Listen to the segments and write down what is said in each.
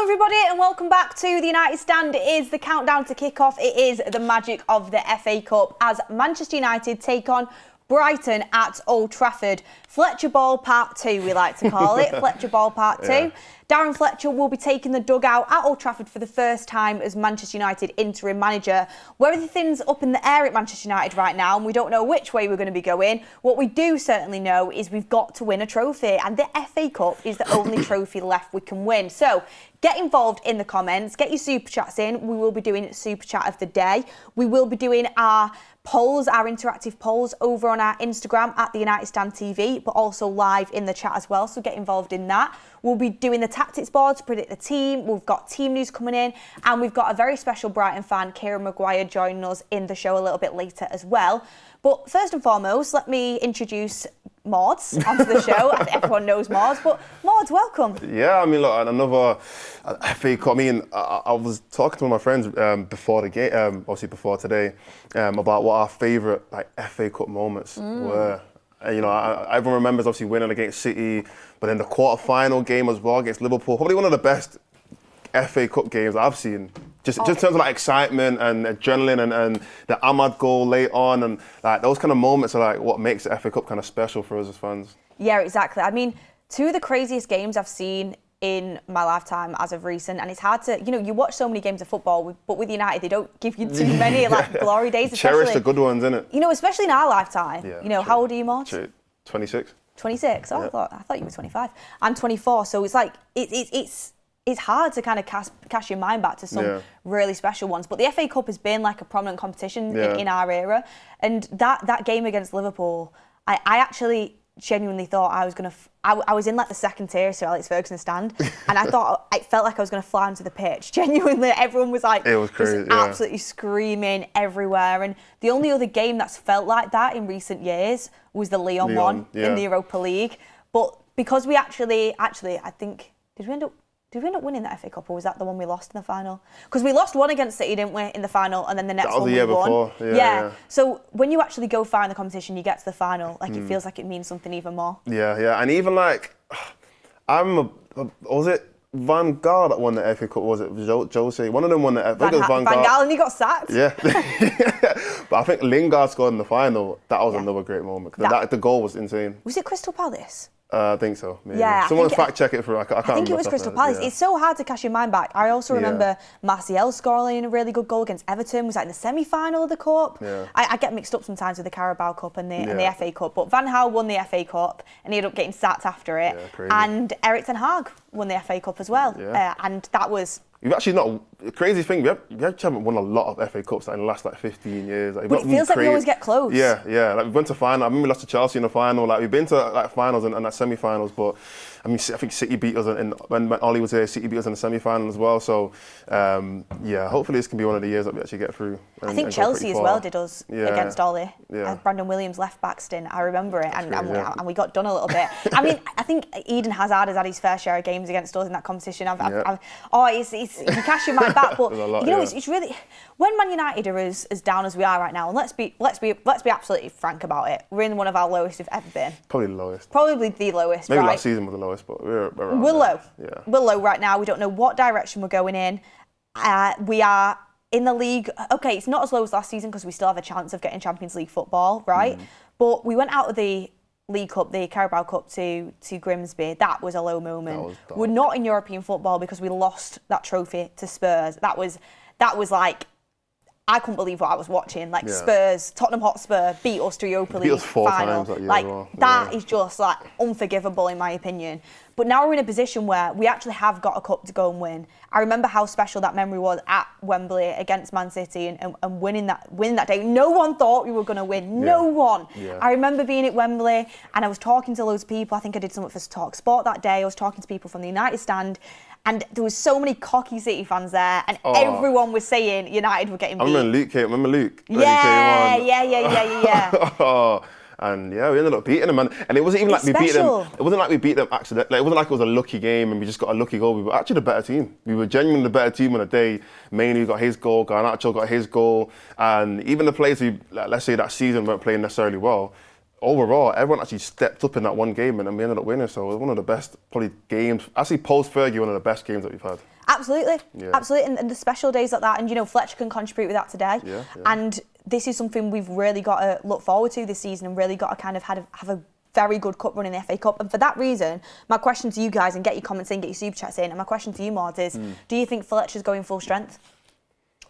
Hello everybody and welcome back to the United Stand. It is the countdown to kick-off. It is the magic of the FA Cup as Manchester United take on Brighton at Old Trafford. Fletcher Ball Part 2, we like to call it. Fletcher Ball Part 2. Yeah. Darren Fletcher will be taking the dugout at Old Trafford for the first time as Manchester United interim manager. Where everything's up in the air at Manchester United right now and we don't know which way we're going to be going, what we do certainly know is we've got to win a trophy, and the FA Cup is the only trophy left we can win. So get involved in the comments, get your super chats in. We will be doing super chat of the day. We will be doing our polls, our interactive polls over on our Instagram at the United Stand TV, but also live in the chat as well, so get involved in that. We'll be doing the tactics board to predict the team. We've got team news coming in, and we've got a very special Brighton fan, Kieran Maguire, joining us in the show a little bit later as well. But first and foremost, let me introduce Mordzs onto the show. I think everyone knows Mordzs, but Mordzs, welcome. Yeah, I mean, look, another FA Cup. I mean, I was talking to my friends before the game, obviously before today, about what our favourite FA Cup moments were. And, you know, everyone remembers obviously winning against City, but then the quarter-final game as well against Liverpool, probably one of the best FA Cup games I've seen. Just in terms of excitement and adrenaline and the Ahmad goal late on, and those kind of moments are what makes the FA Cup kind of special for us as fans. Yeah, exactly. I mean, two of the craziest games I've seen in my lifetime as of recent, and it's hard to, you watch so many games of football, but with United they don't give you too many glory days. Cherish the good ones, innit? Especially in our lifetime. Yeah, how old are you, Mordzs? 26. 26. Oh, yeah. I thought you were 25. I'm 24. So it's it's hard to kind of cast your mind back to some really special ones. But the FA Cup has been a prominent competition in our era, and that game against Liverpool, I actually genuinely thought I was going to. I was in the second tier, so Alex Ferguson stand, and I felt like I was going to fly onto the pitch. Genuinely, everyone was it was crazy, just absolutely screaming everywhere. And the only other game that's felt like that in recent years was the Lyon one in the Europa League. But because we actually, I think, did we end up winning the FA Cup, or was that the one we lost in the final? Because we lost one against City, didn't we, in the final, and then the next one we won. That was the year before. Yeah. So when you actually go far in the competition, you get to the final, it feels like it means something even more. Yeah. And even was it Van Gaal that won the FA Cup? Was it Jose? One of them won the FA Cup. I think it was Van Gaal, and he got sacked. Yeah. But I think Lingard scored in the final. That was another great moment. The goal was insane. Was it Crystal Palace? I think so, maybe. Yeah, someone fact check it for I can't think it was Crystal Palace. It's so hard to cast your mind back. I also remember Martial scoring a really good goal against Everton. Was that in the semi-final of the Cup? Yeah. I get mixed up sometimes with the Carabao Cup and the FA Cup. But Van Gaal won the FA Cup and he ended up getting sacked after it. Yeah, crazy. And Erik ten Hag won the FA Cup as well. Yeah. And that was... We've actually not... The crazy thing, we haven't won a lot of FA Cups in the last 15 years. But it feels like we always get close. Yeah. We went to final. I remember we lost to Chelsea in the final. We've been to finals and semi-finals, but I mean, I think City beat us when Ollie was there. City beat us in the semi-final as well. So hopefully this can be one of the years that we actually get through. I think Chelsea as well did us against Ollie. Yeah. Brandon Williams left back stint. I remember it, and we got done a little bit. I mean, I think Eden Hazard has had his fair share of games against us in that competition. You cash your mind back, but it's really, when Man United are as down as we are right now, and let's be absolutely frank about it, we're in one of our lowest we've ever been. Probably the lowest. Probably the lowest. Maybe right? last season was the lowest, but we're low. Yeah. We're low right now. We don't know what direction we're going in. We are in the league. Okay, it's not as low as last season because we still have a chance of getting Champions League football, right? But we went out of the League Cup, the Carabao Cup to Grimsby. That was a low moment. We're not in European football because we lost that trophy to Spurs. That was I couldn't believe what I was watching. Spurs, Tottenham Hotspur beat us to Europa League beat us 4 final. times that year as well. That is just unforgivable in my opinion. But now we're in a position where we actually have got a cup to go and win. I remember how special that memory was at Wembley against Man City and winning that day. No one thought we were going to win. No one. Yeah. I remember being at Wembley and I was talking to loads of people. I think I did something for Talk Sport that day. I was talking to people from the United stand. And there was so many cocky City fans there, and everyone was saying United were getting beat. I remember Luke. Yeah. And we ended up beating them, and it wasn't even we beat them. It wasn't like we beat them accidentally. It wasn't like it was a lucky game and we just got a lucky goal. We were actually the better team. We were genuinely the better team on the day. Mainly got his goal, Garnacho got his goal, and even the players who, let's say that season, weren't playing necessarily well. Overall, everyone actually stepped up in that one game and we ended up winning. So it was one of the best probably games. Actually, post Fergie, one of the best games that we've had. Absolutely, Yeah. absolutely, and the special days like that, and you know, Fletcher can contribute with that today. Yeah. And this is something we've really got to look forward to this season, and really got to kind of have a very good cup run in the FA Cup. And for that reason, my question to you guys, and get your comments in, get your super chats in, and my question to you, Mordzs, is: do you think Fletcher's going full strength?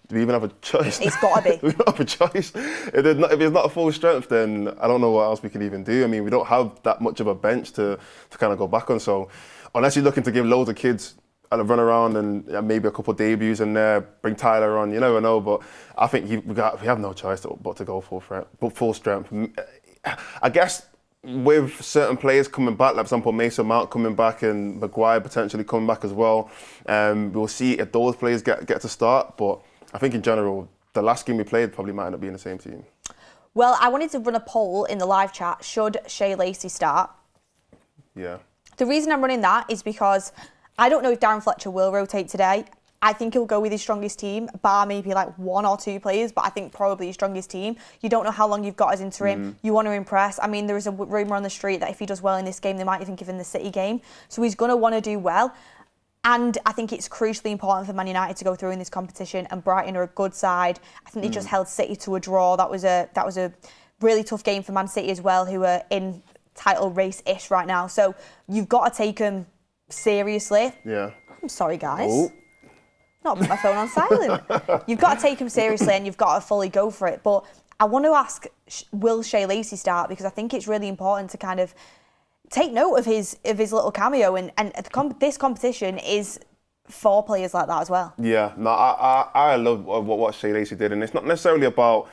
Do we even have a choice? It's got to be. We don't have a choice. If it's not a full strength, then I don't know what else we can even do. I mean, we don't have that much of a bench to kind of go back on. So unless you're looking to give loads of kids a run around and maybe a couple of debuts in there, bring Tyler on, you never know. But I think we have no choice but to go full strength. I guess with certain players coming back, like for example Mason Mount coming back and Maguire potentially coming back as well, we'll see if those players get to start. But I think in general, the last game we played probably might end up being the same team. Well, I wanted to run a poll in the live chat. Should Shea Lacey start? Yeah. The reason I'm running that is because I don't know if Darren Fletcher will rotate today. I think he'll go with his strongest team, bar maybe like one or two players, but I think probably his strongest team. You don't know how long you've got as interim. You want to impress. I mean, there is a rumour on the street that if he does well in this game, they might even give him the City game. So he's going to want to do well. And I think it's crucially important for Man United to go through in this competition, and Brighton are a good side. I think they just held City to a draw. That was a really tough game for Man City as well, who are in title race-ish right now. So you've got to take them seriously. Yeah. I'm sorry, guys. Oh. Not put my phone on silent. You've got to take them seriously, and you've got to fully go for it. But I want to ask, will Shea Lacey start? Because I think it's really important to kind of take note of his little cameo, and this competition is for players like that as well. Yeah, no, I love what Shea Lacey did, and it's not necessarily about,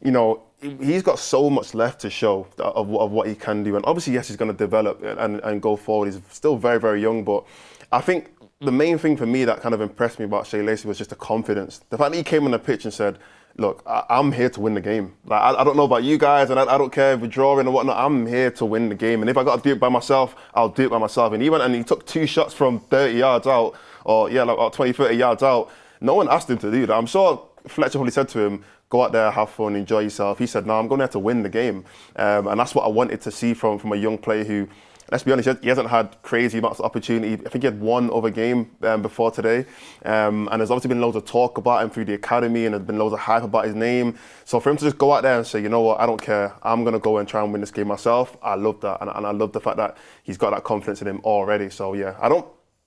you know, he's got so much left to show of what he can do, and obviously yes, he's going to develop and go forward. He's still very, very young, but I think the main thing for me that kind of impressed me about Shea Lacey was just the confidence. The fact that he came on the pitch and said, look, I'm here to win the game. Like, I don't know about you guys, and I don't care if we're drawing or whatnot. I'm here to win the game, and if I got to do it by myself, I'll do it by myself. And he went and he took 2 shots from 30 yards out, or like 20, 30 yards out. No one asked him to do that. I'm sure Fletcher probably said to him, go out there, have fun, enjoy yourself. He said, no, I'm going there to win the game. And that's what I wanted to see from a young player who, let's be honest, he hasn't had crazy amounts of opportunity. I think he had one other game before today. And there's obviously been loads of talk about him through the academy, and there's been loads of hype about his name. So for him to just go out there and say, you know what, I don't care, I'm going to go and try and win this game myself, I love that. And I love the fact that he's got that confidence in him already. So yeah,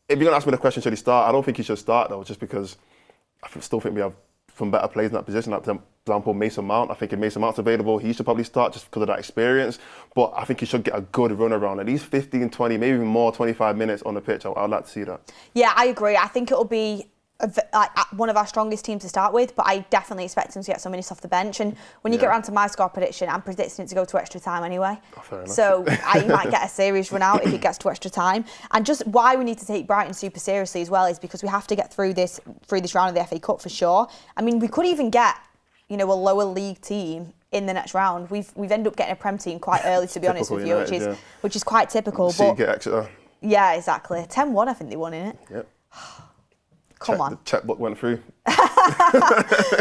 if you're going to ask me the question, should he start? I don't think he should start though, just because I still think we have some better players in that position. Like, for example, Mason Mount. I think if Mason Mount's available, he should probably start just because of that experience. But I think he should get a good run around, at least 15, 20, maybe even more, 25 minutes on the pitch. I'd like to see that. Yeah, I agree. I think it'll be one of our strongest teams to start with, but I definitely expect him to get some minutes off the bench. And when you get around to my score prediction, I'm predicting it to go to extra time anyway. Oh, fair enough. So I might get a serious run out if it gets to extra time. And just why we need to take Brighton super seriously as well is because we have to get through this round of the FA Cup for sure. I mean, we could even get, you know, a lower league team in the next round. We've ended up getting a Prem team quite early, to be honest with you, United, which is quite typical. So you get Exeter. Yeah, exactly. 10-1, I think they won in it. Yep. Come on. The checkbook went through.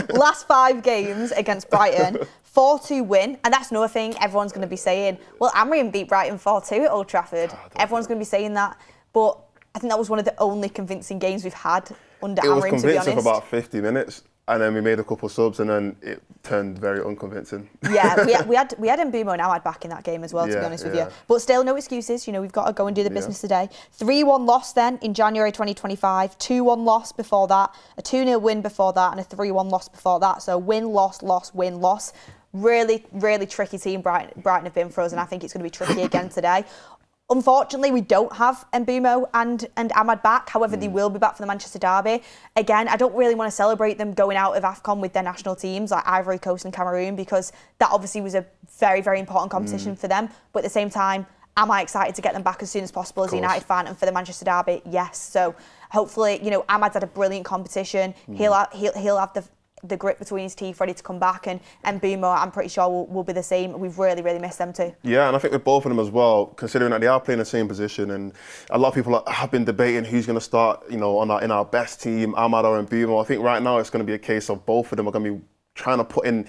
Last 5 games against Brighton, 4-2 win. And that's another thing everyone's going to be saying. Well, Amrian beat Brighton 4-2 at Old Trafford. Everyone's going to be saying that. But I think that was one of the only convincing games we've had under Amrian, to be honest. It was convincing for about 50 minutes. And then we made a couple subs, and then it turned very unconvincing. Yeah, we had Mbumo and Awad back in that game as well, to be honest with you. But still, no excuses. You know, we've got to go and do the business today. 3-1 loss then in January 2025. 2-1 loss before that. A 2-0 win before that, and a 3-1 loss before that. So win, loss, loss, win, loss. Really, really tricky team Brighton have been for us, and I think it's going to be tricky again today. Unfortunately, we don't have Mbumo and Ahmad back. However, they will be back for the Manchester derby. Again, I don't really want to celebrate them going out of AFCON with their national teams like Ivory Coast and Cameroon, because that obviously was a very, very important competition for them. But at the same time, am I excited to get them back as soon as possible as a United fan? And for the Manchester derby, yes. So hopefully, you know, Ahmad's had a brilliant competition. He'll have the grip between his teeth ready to come back, and Mbumo, I'm pretty sure will be the same. We've really, really missed them too. Yeah, and I think with both of them as well, considering that they are playing the same position, and a lot of people have been debating who's going to start, you know, in our best team, Ahmad or Mbumo. I think right now it's going to be a case of both of them are going to be trying to put in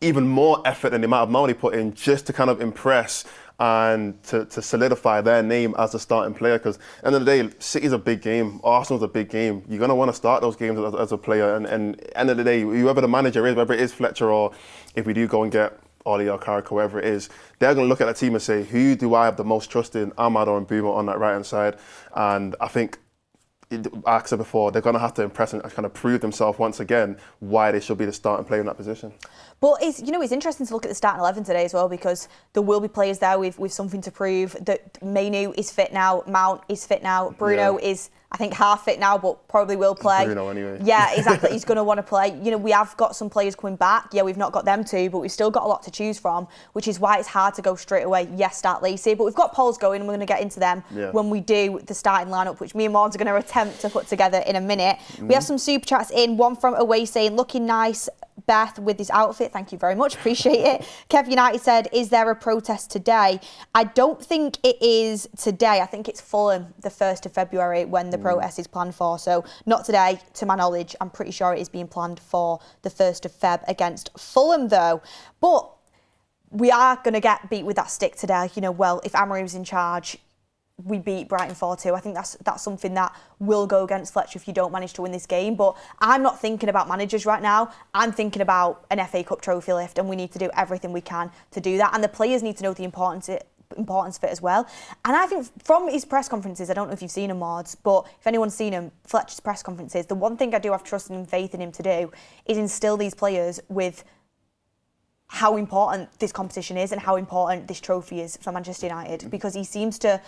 even more effort than they might have normally put in, just to kind of impress and to solidify their name as a starting player. Because at the end of the day, City's a big game, Arsenal's a big game. You're going to want to start those games as a player. And at the end of the day, whoever the manager is, whether it is Fletcher or if we do go and get Ollie or Carrick, whoever it is, they're going to look at the team and say, who do I have the most trust in, Ahmad or Mbeumo on that right-hand side? And I think, like I said before, they're going to have to impress and kind of prove themselves once again why they should be the starting player in that position. But it's interesting to look at the starting 11 today as well, because there will be players there with something to prove. That Manu is fit now, Mount is fit now, Bruno is, I think, half fit now, but probably will play. Bruno anyway. Yeah, exactly. He's going to want to play. We have got some players coming back. Yeah, we've not got them too, but we've still got a lot to choose from, which is why it's hard to go straight away. Yes, start Lacey, but we've got polls going, and we're going to get into them when we do the starting lineup, which me and Mordzs are going to attempt to put together in a minute. We have some super chats in. One from Away saying, "Looking nice, Beth, with this outfit." Thank you very much. Appreciate it. Kev United said, "Is there a protest today?" I don't think it is today. I think it's Fulham, the 1st of February, when the protest is planned for. So not today, to my knowledge. I'm pretty sure it is being planned for the 1st of Feb against Fulham, though. But we are going to get beat with that stick today. Well, if Amorim's in charge, we beat Brighton 4-2. I think that's something that will go against Fletcher if you don't manage to win this game. But I'm not thinking about managers right now. I'm thinking about an FA Cup trophy lift, and we need to do everything we can to do that. And the players need to know the importance of it as well. And I think from his press conferences, I don't know if you've seen him, Mordzs, but if anyone's seen him, Fletcher's press conferences, the one thing I do have trust and faith in him to do is instill these players with how important this competition is and how important this trophy is for Manchester United, because he seems to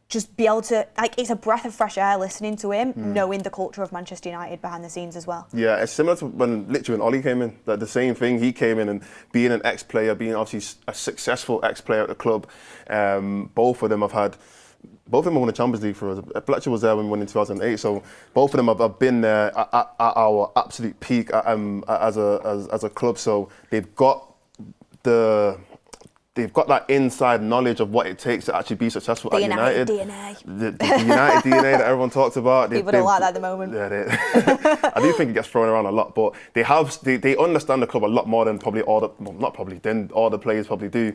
just be able to, it's a breath of fresh air listening to him, knowing the culture of Manchester United behind the scenes as well. Yeah, it's similar to when Ollie came in. The same thing, he came in and being an ex-player, being obviously a successful ex-player at the club, both of them have won the Champions League for us. Fletcher was there when we won in 2008, so both of them have been there at our absolute peak as a club. So they've got that inside knowledge of what it takes to actually be successful at United. DNA. The United DNA that everyone talks about. People don't like that at the moment. Yeah, I do think it gets thrown around a lot, but they understand the club a lot more than all the players probably do.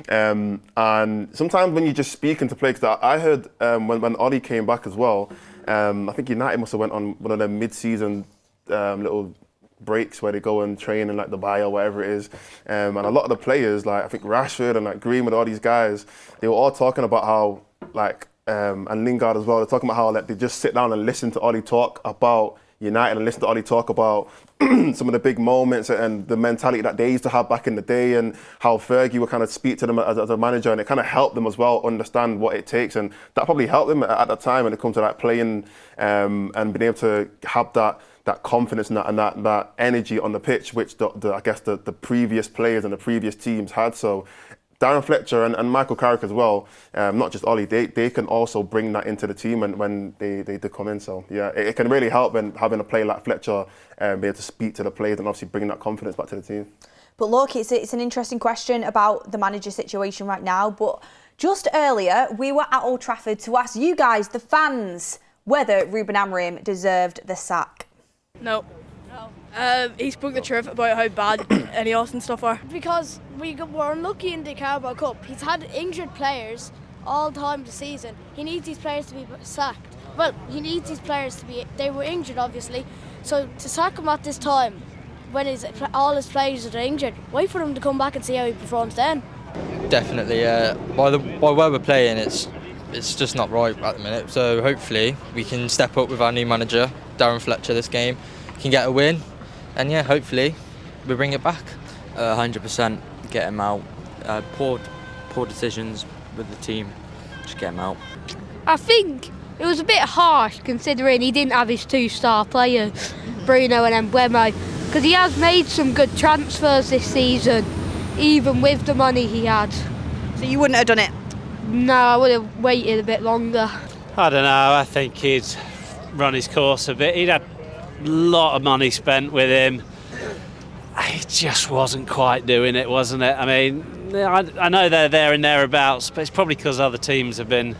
And sometimes when you just speaking to players, that I heard when Ollie came back as well, I think United must have went on one of their mid-season little breaks where they go and train in Dubai or whatever it is, and a lot of the players, I think Rashford and Greenwood, all these guys, they were all talking about how and Lingard as well, they're talking about how they just sit down and listen to Ollie talk about United and listen to Ollie talk about some of the big moments and the mentality that they used to have back in the day, and how Fergie would kind of speak to them as a manager, and it kind of helped them as well understand what it takes, and that probably helped them at that time when it comes to playing and being able to have that confidence and that energy on the pitch, which I guess the previous players and the previous teams had. So Darren Fletcher and Michael Carrick as well, not just Ollie, they can also bring that into the team when they come in. So yeah, it can really help when having a player like Fletcher be able to speak to the players and obviously bring that confidence back to the team. But look, it's an interesting question about the manager situation right now. But just earlier, we were at Old Trafford to ask you guys, the fans, whether Ruben Amorim deserved the sack. No. He spoke the truth about how bad Ineos and stuff are. Because we were unlucky in the Carabao Cup. He's had injured players all the time this season. He needs these players to be sacked. Well, he needs these players to be... They were injured, obviously. So to sack him at this time, when all his players are injured, wait for him to come back and see how he performs then. Definitely, by where we're playing, it's just not right at the minute. So hopefully we can step up with our new manager, Darren Fletcher, this game, can get a win, and yeah, hopefully we bring it back. 100% get him out. Poor decisions with the team, just get him out. I think it was a bit harsh considering he didn't have his two star players, Bruno and Mbeumo, because he has made some good transfers this season, even with the money he had. So you wouldn't have done it? No, I would have waited a bit longer. I don't know, I think he'd run his course a bit. He'd had a lot of money spent with him. It just wasn't quite doing it, wasn't it? I mean, I know they're there and thereabouts, but it's probably because other teams have been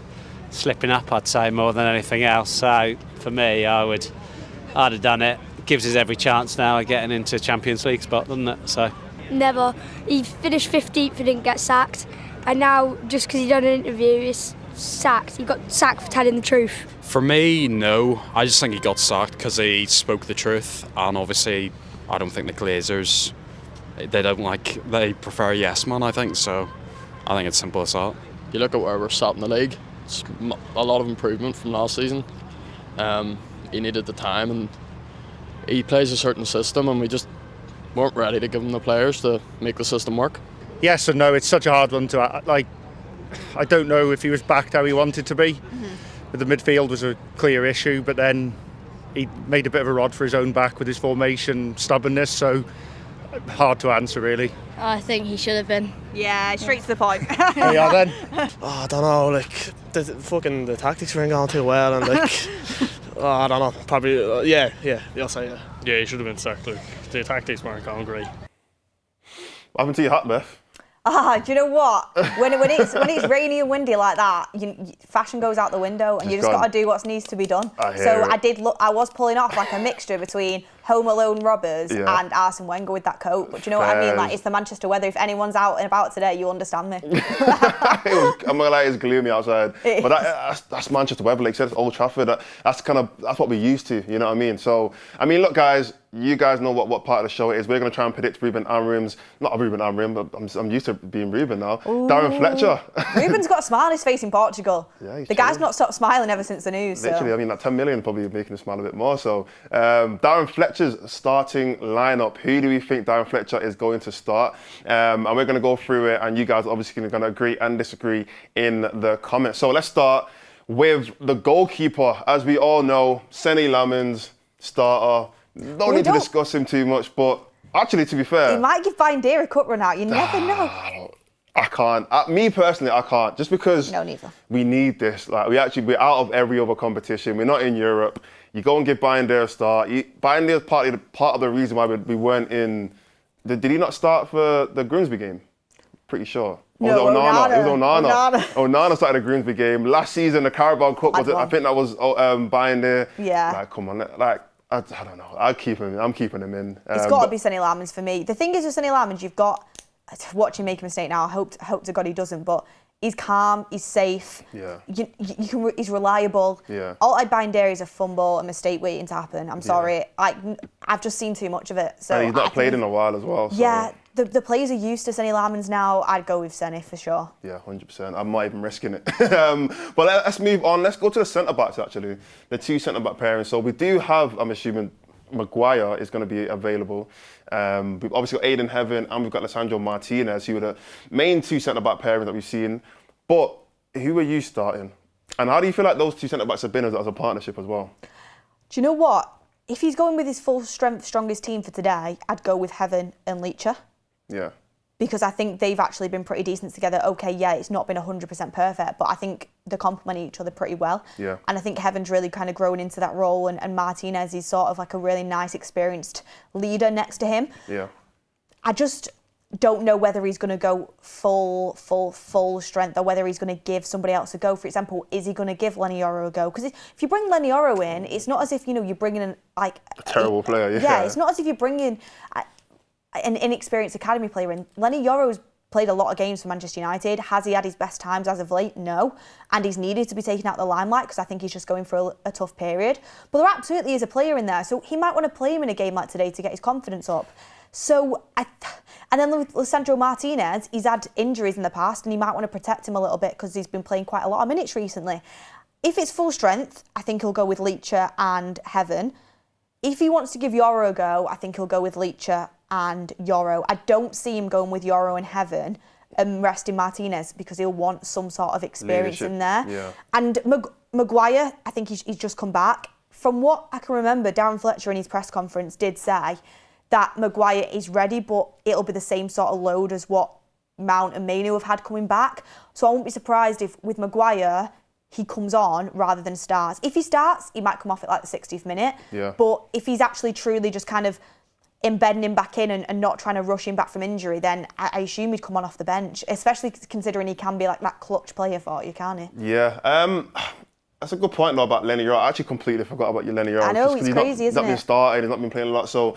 slipping up, I'd say, more than anything else. So for me, I'd have done it. It gives us every chance now of getting into Champions League spot, doesn't it? So never. He finished 15th and didn't get sacked. and now just because he done an interview, he's sacked. He got sacked for telling the truth. For me, no. I just think he got sacked because he spoke the truth, and obviously I don't think the Glazers, they prefer yes man, I think, so I think it's simple as that. You look at where we're sat in the league, it's a lot of improvement from last season. He needed the time, and he plays a certain system, and we just weren't ready to give him the players to make the system work. Yes and no, it's such a hard one to, like, I don't know if he was backed how he wanted to be. But the midfield was a clear issue, but then he made a bit of a rod for his own back with his formation stubbornness, so hard to answer really. I think he should have been. Yeah, straight to the point. Yeah, then. I don't know, like, the tactics weren't going too well, and like, I don't know, probably, yeah, I'll say yeah. Yeah, he should have been sacked, Luke. The tactics weren't going great. What happened to your hat, Beth? Do you know what? When it's rainy and windy like that, fashion goes out the window, and you just got to do what needs to be done. I was pulling off like a mixture between Home Alone robbers and Arsene Wenger with that coat. But do you know what I mean? Like, it's the Manchester weather. If anyone's out and about today, you understand me. I'm gonna lie, it's gloomy outside. But that's Manchester weather. Like you said, it's Old Trafford. That's what we're used to. You know what I mean? So, I mean, look, guys. You guys know what part of the show it is. We're going to try and predict Ruben Amorim's, not Ruben Amorim, but I'm used to being Ruben now. Ooh. Darren Fletcher. Ruben's got a smile on his face in Portugal. Yeah, the guy's not stopped smiling ever since the news. Literally, so. I mean, that 10 million probably making him smile a bit more. So, Darren Fletcher's starting lineup. Who do we think Darren Fletcher is going to start? And we're going to go through it, and you guys are obviously going to agree and disagree in the comments. So let's start with the goalkeeper. As we all know, Senny Lamens, starter. Don't need to discuss him too much, but actually, to be fair, he might give Bindeer a cut run out. You never know. I can't. Me personally, I can't. Just because we need this. Like, we're out of every other competition. We're not in Europe. You go and give Bindeer a start. Bindeer's part of the reason why we weren't in. Did he not start for the Grimsby game? Pretty sure. No, Onana. It was Onana. Onana started the Grimsby game. Last season, the Carabao Cup, I think that was Bindeer. Yeah. Like, come on. Like, I don't know. I'm keeping him in. It's got to be Senny Lamens for me. The thing is with Senny Lamens, you've got, watch him make a mistake now. I hope to God he doesn't, but he's calm, he's safe. Yeah. He's reliable. Yeah. All I Bindeer is a fumble, a mistake waiting to happen. I'm sorry. I've just seen too much of it. So and he's not played in a while as well. So. Yeah. The players are used to Senny Lamens now. I'd go with Senny for sure. Yeah, 100%. I'm not even risking it. But let's move on. Let's go to the centre-backs, actually. The two centre-back pairings. So we do have, I'm assuming, Maguire is going to be available. We've obviously got Aiden Heaven and we've got Lisandro Martinez, who are the main two centre-back pairings that we've seen. But who are you starting? And how do you feel like those two centre-backs have been as a partnership as well? Do you know what? If he's going with his full-strength, strongest team for today, I'd go with Heaven and Fletcher. Yeah. Because I think they've actually been pretty decent together. Okay, yeah, it's not been 100% perfect, but I think they complement each other pretty well. Yeah. And I think Heaven's really kind of grown into that role, and Martinez is sort of like a really nice, experienced leader next to him. Yeah. I just don't know whether he's going to go full strength or whether he's going to give somebody else a go. For example, is he going to give Lenny Yoro a go? Because if you bring Lenny Yoro in, it's not as if, you're bringing in like a terrible player. Yeah. Yeah, it's not as if you're bringing an inexperienced academy player in. Lenny Yoro's played a lot of games for Manchester United. Has he had his best times as of late? No. And he's needed to be taken out of the limelight because I think he's just going through a tough period. But there absolutely is a player in there. So he might want to play him in a game like today to get his confidence up. So, and then with Lisandro Martinez, he's had injuries in the past and he might want to protect him a little bit because he's been playing quite a lot of minutes recently. If it's full strength, I think he'll go with Fletcher and Heaven. If he wants to give Yoro a go, I think he'll go with Fletcher and Yoro. I don't see him going with Yoro and Heaven and resting Martinez because he'll want some sort of experience in there. Yeah. And Maguire, I think he's just come back. From what I can remember, Darren Fletcher in his press conference did say that Maguire is ready, but it'll be the same sort of load as what Mount and Mainu have had coming back. So I won't be surprised if with Maguire, he comes on rather than starts. If he starts, he might come off at like the 60th minute. Yeah. But if he's actually truly just kind of embedding him back in and not trying to rush him back from injury, then I assume he'd come on off the bench, especially considering he can be like that clutch player for you, can't he? Yeah. That's a good point though about Lenny Yoro. I actually completely forgot about your Lenny Yoro. I know, it's crazy, isn't it? He's not been started, he's not been playing a lot. So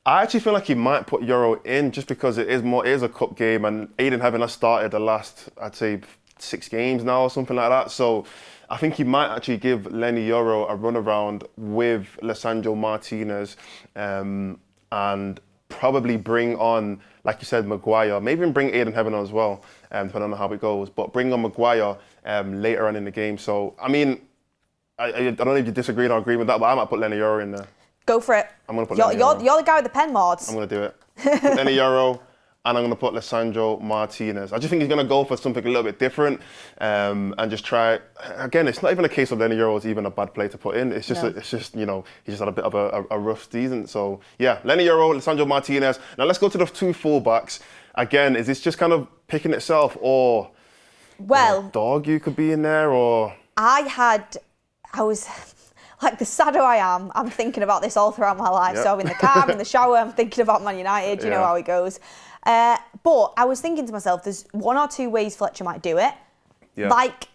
I actually feel like he might put Euro in just because it is a cup game, and Aiden having us started the last, I'd say, 6 games now or something like that. So I think he might actually give Lenny Euro a run around with Lisandro Martinez, and probably bring on, like you said, Maguire. Maybe even bring Aiden Heaven on as well, depending on how it goes. But bring on Maguire later on in the game. So I mean, I don't know if you disagree or agree with that, but I might put Lenny Euro in there. Go for it. I'm going to put You're the guy with the pen, Mordzs. I'm going to do it. Put Lenny Euro, and I'm going to put Lisandro Martinez. I just think he's going to go for something a little bit different, and just try. Again, it's not even a case of Lenny Euro is even a bad player to put in. It's just you know, he just had a bit of a rough season. So yeah, Lenny Euro, Lisandro Martinez. Now let's go to the 2 fullbacks. Again, is this just kind of picking itself, or dog you could be in there, or I was. Like, the sadder I am, I'm thinking about this all throughout my life. Yep. So I'm in the car, I'm in the shower, I'm thinking about Man United, you know how it goes. But I was thinking to myself, there's 1 or 2 ways Fletcher might do it. Yeah. Like,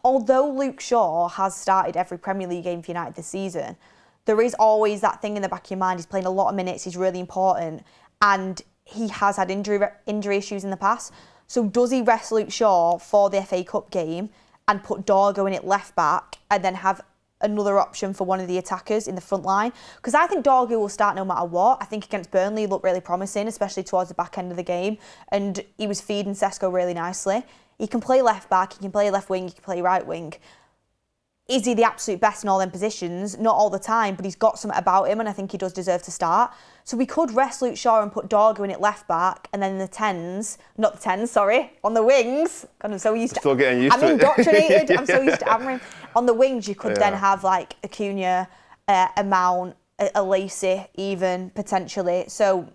although Luke Shaw has started every Premier League game for United this season, there is always that thing in the back of your mind. He's playing a lot of minutes, he's really important, and he has had injury issues in the past. So does he rest Luke Shaw for the FA Cup game and put Dorgo in at left back and then have another option for one of the attackers in the front line? Because I think Dorgu will start no matter what. I think against Burnley he looked really promising, especially towards the back end of the game, and he was feeding Sesko really nicely. He can play left back, he can play left wing, he can play right wing. Is he the absolute best in all them positions? Not all the time, but he's got something about him, and I think he does deserve to start. So we could rest Luke Shaw and put Dorgu in at left back, and then on the wings. God, I'm so used to. Still getting used to it. I'm indoctrinated. I'm so used to hammering. On the wings, you could then have like Acuna, a Mount, a Lacey, even potentially. So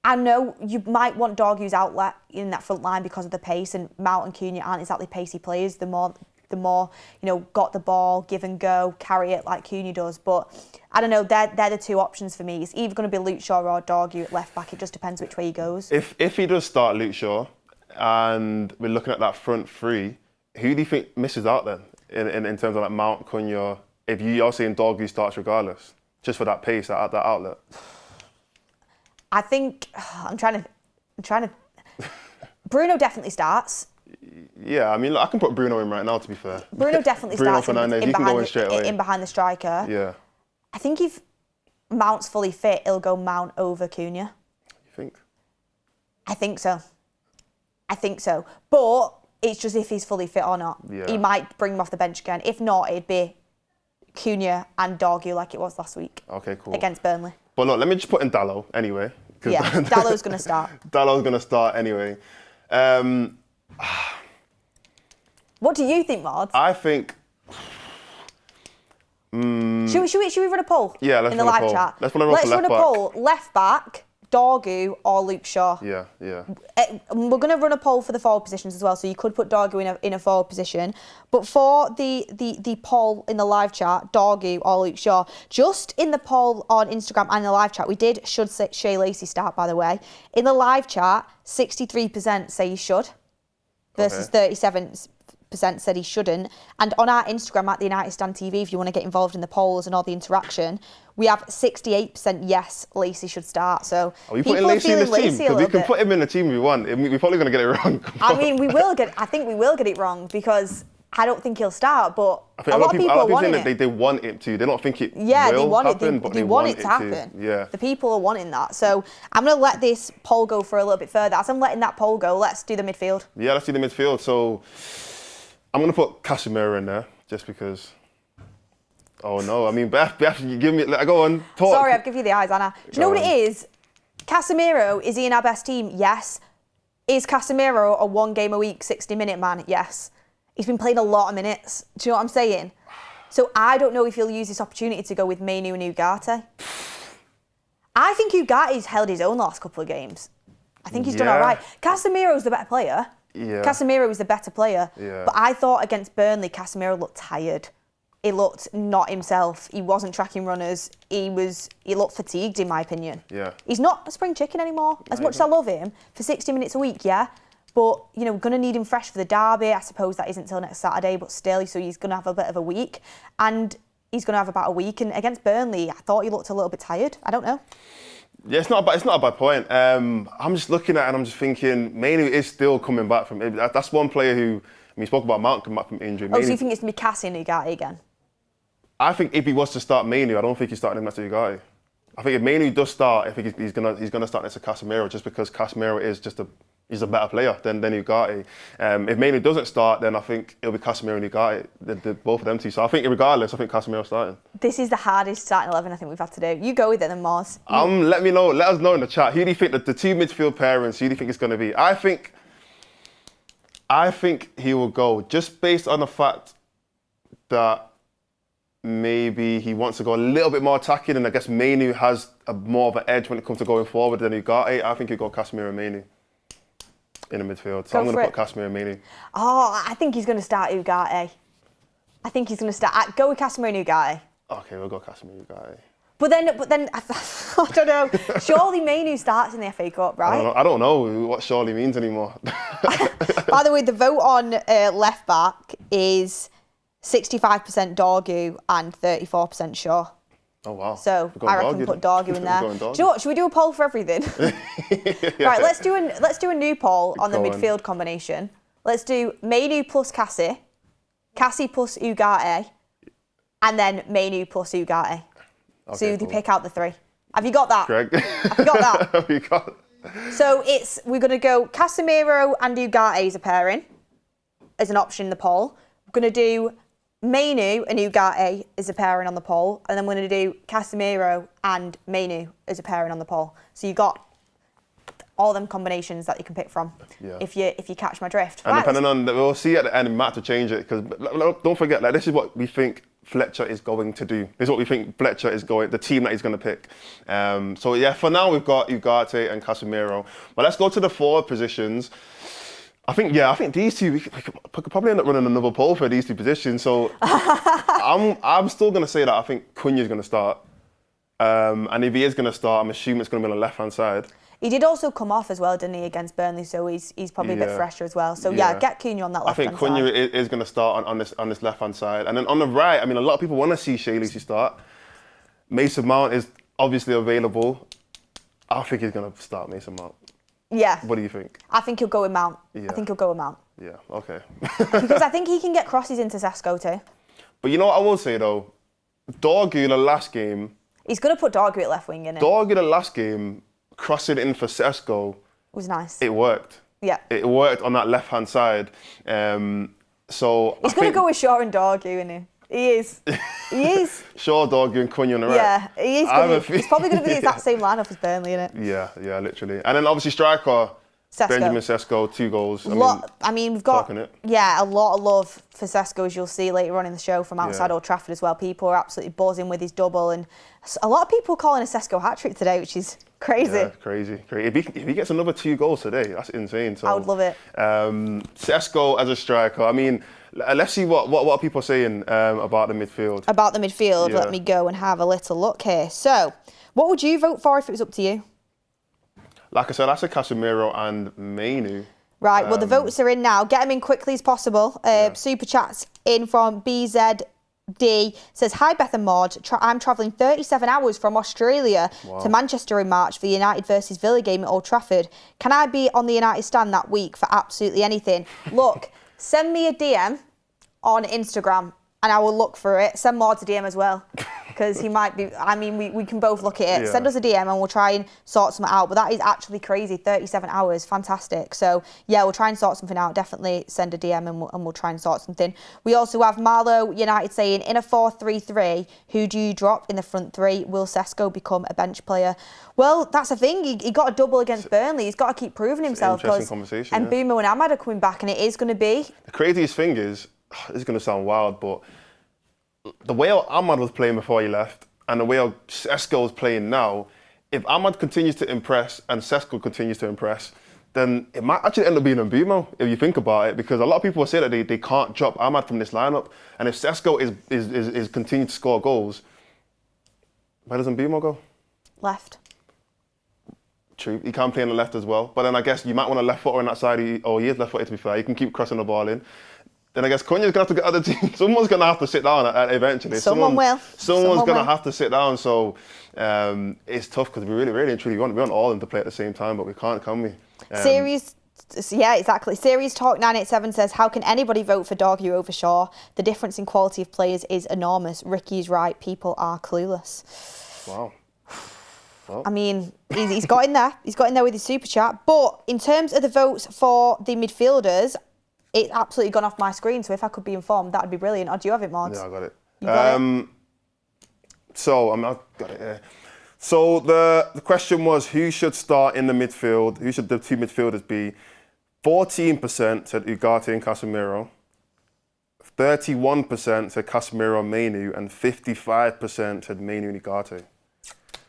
I know you might want Dorgu's outlet in that front line because of the pace, and Mount and Cunha aren't exactly pacey players. The more got the ball, give and go, carry it like Cunha does. But I don't know, they're the 2 options for me. It's either going to be Luke Shaw or Dorgu at left back. It just depends which way he goes. If he does start Luke Shaw, and we're looking at that front 3, who do you think misses out then in terms of like Mount, Cunha? If you're saying Dorgu starts regardless, just for that pace, that outlet. I think I'm trying to. Bruno definitely starts. Yeah, I mean, look, I can put Bruno in right now, to be fair. Bruno definitely starts in behind the striker. Yeah. I think if Mount's fully fit, he'll go Mount over Cunha. You think? I think so. But it's just if he's fully fit or not. Yeah. He might bring him off the bench again. If not, it'd be Cunha and Dorgu like it was last week. Okay, cool. Against Burnley. But look, let me just put in Dallo anyway. Yeah, Dallo's going to start. Dallo's going to start anyway. What do you think, Mordzs? I think. Should we run a poll? Yeah, let's in the run a live poll. chat. Let's run a poll. Left back, Dorgu or Luke Shaw. Yeah. We're going to run a poll for the forward positions as well, so you could put Dorgu in a forward position. But for the poll in the live chat, Dorgu or Luke Shaw, just in the poll on Instagram and the live chat, we should say Shea Lacey start, by the way. In the live chat, 63% say he should, versus 37% said he shouldn't. And on our Instagram at the United Stand TV, if you want to get involved in the polls and all the interaction, we have 68% yes, Lacey should start. So are we putting Lacey in the team? Because we can put him in the team if we want. We're probably going to get it wrong. I mean, I think we will get it wrong because I don't think he'll start, but I think a lot of people are wanting it. They want it to. They don't think it will happen, but they want it to happen. Yeah. The people are wanting that. So I'm going to let this poll go for a little bit further. As I'm letting that poll go, let's do the midfield. Yeah, let's do the midfield. So I'm going to put Casemiro in there just because. Oh no, I mean, Beth, you give me, go on, talk. Sorry, I've given you the eyes, Anna. Do you know what it is? Casemiro, is he in our best team? Yes. Is Casemiro a 1 game a week, 60-minute man? Yes. He's been playing a lot of minutes. Do you know what I'm saying? So I don't know if he'll use this opportunity to go with Mainu and Ugarte. I think Ugate's held his own the last couple of games. I think he's done all right. Casemiro's the better player. Yeah. Casemiro was the better player. Yeah. But I thought against Burnley, Casemiro looked tired. He looked not himself. He wasn't tracking runners. He looked fatigued, in my opinion. Yeah. He's not a spring chicken anymore. As much as I love him, for 60 minutes a week, yeah. But, you know, we're going to need him fresh for the derby. I suppose that isn't till next Saturday, but still, so he's going to have a bit of a week. And he's going to have about a week. And against Burnley, I thought he looked a little bit tired. I don't know. Yeah, it's not a bad point. I'm just looking at it and I'm just thinking, Manu is still coming back from it. That's one player who, you spoke about Mount coming back from injury. So you think it's going to be Cassie and Ugarte again? I think if he was to start Manu, I don't think he's starting him next to Ugarte. I think if Manu does start, I think he's gonna start next to Casemiro just because Casemiro is he's a better player than Ugarte. If Manu doesn't start, then I think it'll be Casemiro and Ugarte, both of them two. So I think regardless, I think Casemiro's starting. This is the hardest starting 11 I think we've had to do. You go with it then, Mordzs. Let us know in the chat. Who do you think the two midfield pairings? Who do you think it's going to be? I think he will go just based on the fact that maybe he wants to go a little bit more attacking, and I guess Manu has more of an edge when it comes to going forward than Ugarte. I think he'll go Casemiro and Manu in the midfield. So I'm going to put Casemiro and Manu. Oh, I think he's going to start Ugarte. I think he's going to start. Go with Casemiro and Ugarte. Okay, we'll go Casemiro and Ugarte. But then, I don't know. Surely Manu starts in the FA Cup, right? I don't know what surely means anymore. By the way, the vote on left back is 65% Dorgu and 34% Shaw. Oh wow! So I reckon put Dorgu in there. Do you know what? Should we do a poll for everything? Yeah. Right, let's do a new poll on the midfield combination. Let's do Manu plus Cassie plus Ugarte, and then Manu plus Ugarte. Okay, so you pick out the three. Have you got that? Greg. Have you got that? Have you got? So we're going to go Casemiro and Ugarte as a pairing, as an option in the poll. We're going to do Manu and Ugarte as a pairing on the poll, and then we're going to do Casemiro and Manu as a pairing on the poll. So you got all them combinations that you can pick from, if you catch my drift. And depending on, we'll see at the end, we might have to change it, because don't forget, like, this is what we think Fletcher is going to do. This is what we think Fletcher is the team that he's going to pick. So yeah, for now we've got Ugarte and Casemiro. But let's go to the forward positions. I think these two, we could probably end up running another poll for these two positions. So I'm still going to say that I think Cunha's going to start. And if he is going to start, I'm assuming it's going to be on the left-hand side. He did also come off as well, didn't he, against Burnley? So he's probably a bit fresher as well. So get Cunha on that left-hand side. I think Cunha is going to start on this left-hand side. And then on the right, I mean, a lot of people want to see Shea Lucy start. Mason Mount is obviously available. I think he's going to start Mason Mount. Yeah. What do you think? I think he'll go with Mount. Yeah. I think he'll go with Mount. Yeah, okay. Because I think he can get crosses into Sesko too. But you know what I will say though? Dorgu, the last game... He's going to put Dorgu at left wing, isn't he? Dorgu, the last game, crossing in for Sesko... was nice. It worked. Yeah. It worked on that left-hand side. So he's going to go with Shaw and Dorgu, isn't he? He is. He is. Shaw, Dorgu and Cunha on the right. Yeah, he is. He's probably going to be the exact same lineup as Burnley, isn't it? Yeah, literally. And then obviously striker, Sesko. Benjamin Sesko, 2 goals. I mean, we've got a lot of love for Sesko, as you'll see later on in the show from outside Old Trafford as well. People are absolutely buzzing with his double, and a lot of people calling a Sesko hat-trick today, which is crazy. Yeah, crazy. If he gets another 2 goals today, that's insane. So I would love it. Sesko as a striker, I mean, let's see what people are saying about the midfield. About the midfield, let me go and have a little look here. So, what would you vote for if it was up to you? Like I said, that's a Casemiro and Manu. Right, well, the votes are in now. Get them in quickly as possible. Super chats in from BZD. Says, hi, Beth and Mordzs. I'm travelling 37 hours from Australia to Manchester in March for the United versus Villa game at Old Trafford. Can I be on the United stand that week for absolutely anything? Look, send me a DM on Instagram and I will look for it. Send Mordzs a DM as well, because he might be, I mean, we can both look at it. Yeah. Send us a DM and we'll try and sort something out. But that is actually crazy, 37 hours, fantastic. So yeah, we'll try and sort something out. Definitely send a DM and we'll try and sort something. We also have Marlow United saying, in a 4-3-3, who do you drop in the front three? Will Sesko become a bench player? Well, that's the thing. He got a double against Burnley. He's got to keep proving himself. Interesting conversation. And Mbeumo and Ahmad are coming back, and it is going to be. The craziest thing is, this is going to sound wild, but the way Ahmad was playing before he left and the way Sesko is playing now, if Ahmad continues to impress and Sesko continues to impress, then it might actually end up being Mbeumo, if you think about it, because a lot of people say that they can't drop Ahmad from this lineup, and if Sesko is continuing to score goals, where does Mbeumo go? Left. True, he can play on the left as well, but then I guess you might want a left footer on that side, he is left footed to be fair, he can keep crossing the ball in. then I guess Cunha's gonna have to get other teams. Someone's gonna have to sit down eventually. Someone's gonna have to sit down. So it's tough because we really and truly want all of them to play at the same time, but we can't, can we? Yeah, exactly. Series Talk 987 says, how can anybody vote for Dorgu over Shaw? The difference in quality of players is enormous. Ricky's right. People are clueless. Wow. Well. I mean, he's got in there. He's got in there with his super chat. But in terms of the votes for the midfielders, it's absolutely gone off my screen. So if I could be informed, that would be brilliant. Or do you have it, Mordzs? Yeah, I got it. You got it? So I've got it here. So the question was, who should start in the midfield? Who should the two midfielders be? 14% said Ugarte and Casemiro. 31% said Casemiro and Mainu, and 55% said Mainu and Ugarte.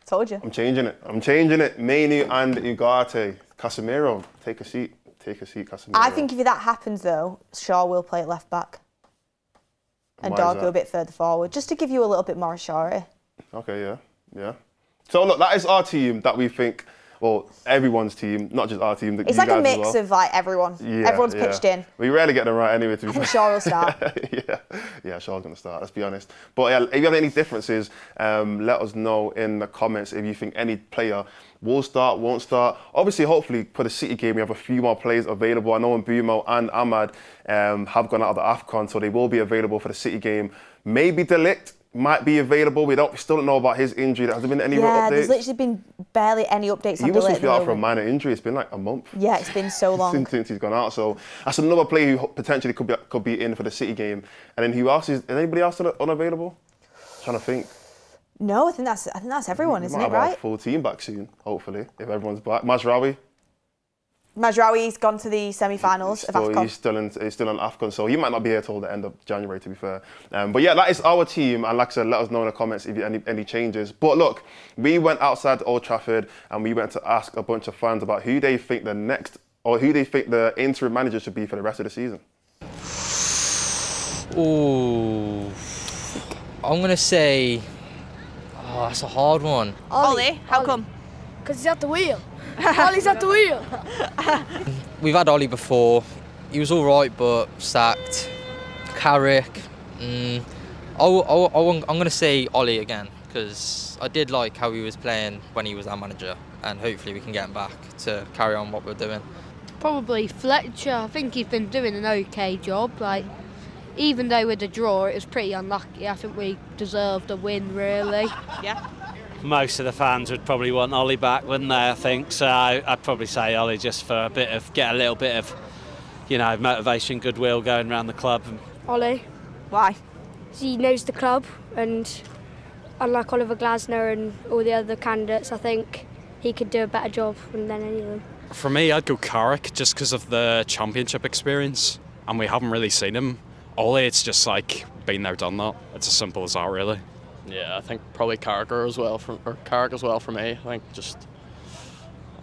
Told you. I'm changing it. Mainu and Ugarte. Casemiro, take a seat. Take a seat, Casemiro. I think if that happens, though, Shaw will play at left back. And Dorgu a bit further forward, just to give you a little bit more assurity. Okay, yeah. So look, that is our team that we think, well, everyone's team, not just our team. It's like a mix of like everyone. Yeah, Everyone's pitched in. We rarely get them right anyway, to be fair. Shaw will start. Yeah, Shaw's going to start, let's be honest. But yeah, if you have any differences, let us know in the comments if you think any player will start, won't start. Obviously, hopefully, for the City game, we have a few more players available. I know Mbumo and Ahmad have gone out of the AFCON, so they will be available for the City game. Maybe De Ligt might be available. We still don't know about his injury. There hasn't been any real updates. There's literally been barely any updates on He De was Ligt supposed to be out for a minor injury. It's been like a month. Yeah, it's been so long since he's gone out. So that's another player who potentially could be in for the City game. And then who else is anybody else unavailable? Trying to think. No, I think that's everyone, isn't it? Might have our full team back soon, hopefully, if everyone's back. Mazraoui's gone to the semi-finals of AFCON. He's still on AFCON, so he might not be here till the end of January, to be fair. But yeah, that is our team, and like I said, let us know in the comments if you any changes. But look, we went outside Old Trafford and we went to ask a bunch of fans about who they think the interim manager should be for the rest of the season. Ooh, I'm gonna say, that's a hard one. Ollie, how come? Because he's at the wheel. Ollie's at the wheel. We've had Ollie before. He was all right, but sacked. Carrick. I'm going to say Ollie again, because I did like how he was playing when he was our manager, and hopefully we can get him back to carry on what we're doing. Probably Fletcher. I think he's been doing an okay job. Like, even though with the draw, it was pretty unlucky. I think we deserved a win, really. Yeah. Most of the fans would probably want Ollie back, wouldn't they? I think so. I'd probably say Ollie just for get a little bit of, motivation, goodwill going around the club. Ollie. Why? He knows the club, and unlike Oliver Glasner and all the other candidates, I think he could do a better job than any of them. For me, I'd go Carrick just because of the championship experience, and we haven't really seen him. Ollie, it's just like been there, done that. It's as simple as that, really. Yeah, I think probably Carrick as well for me. I think just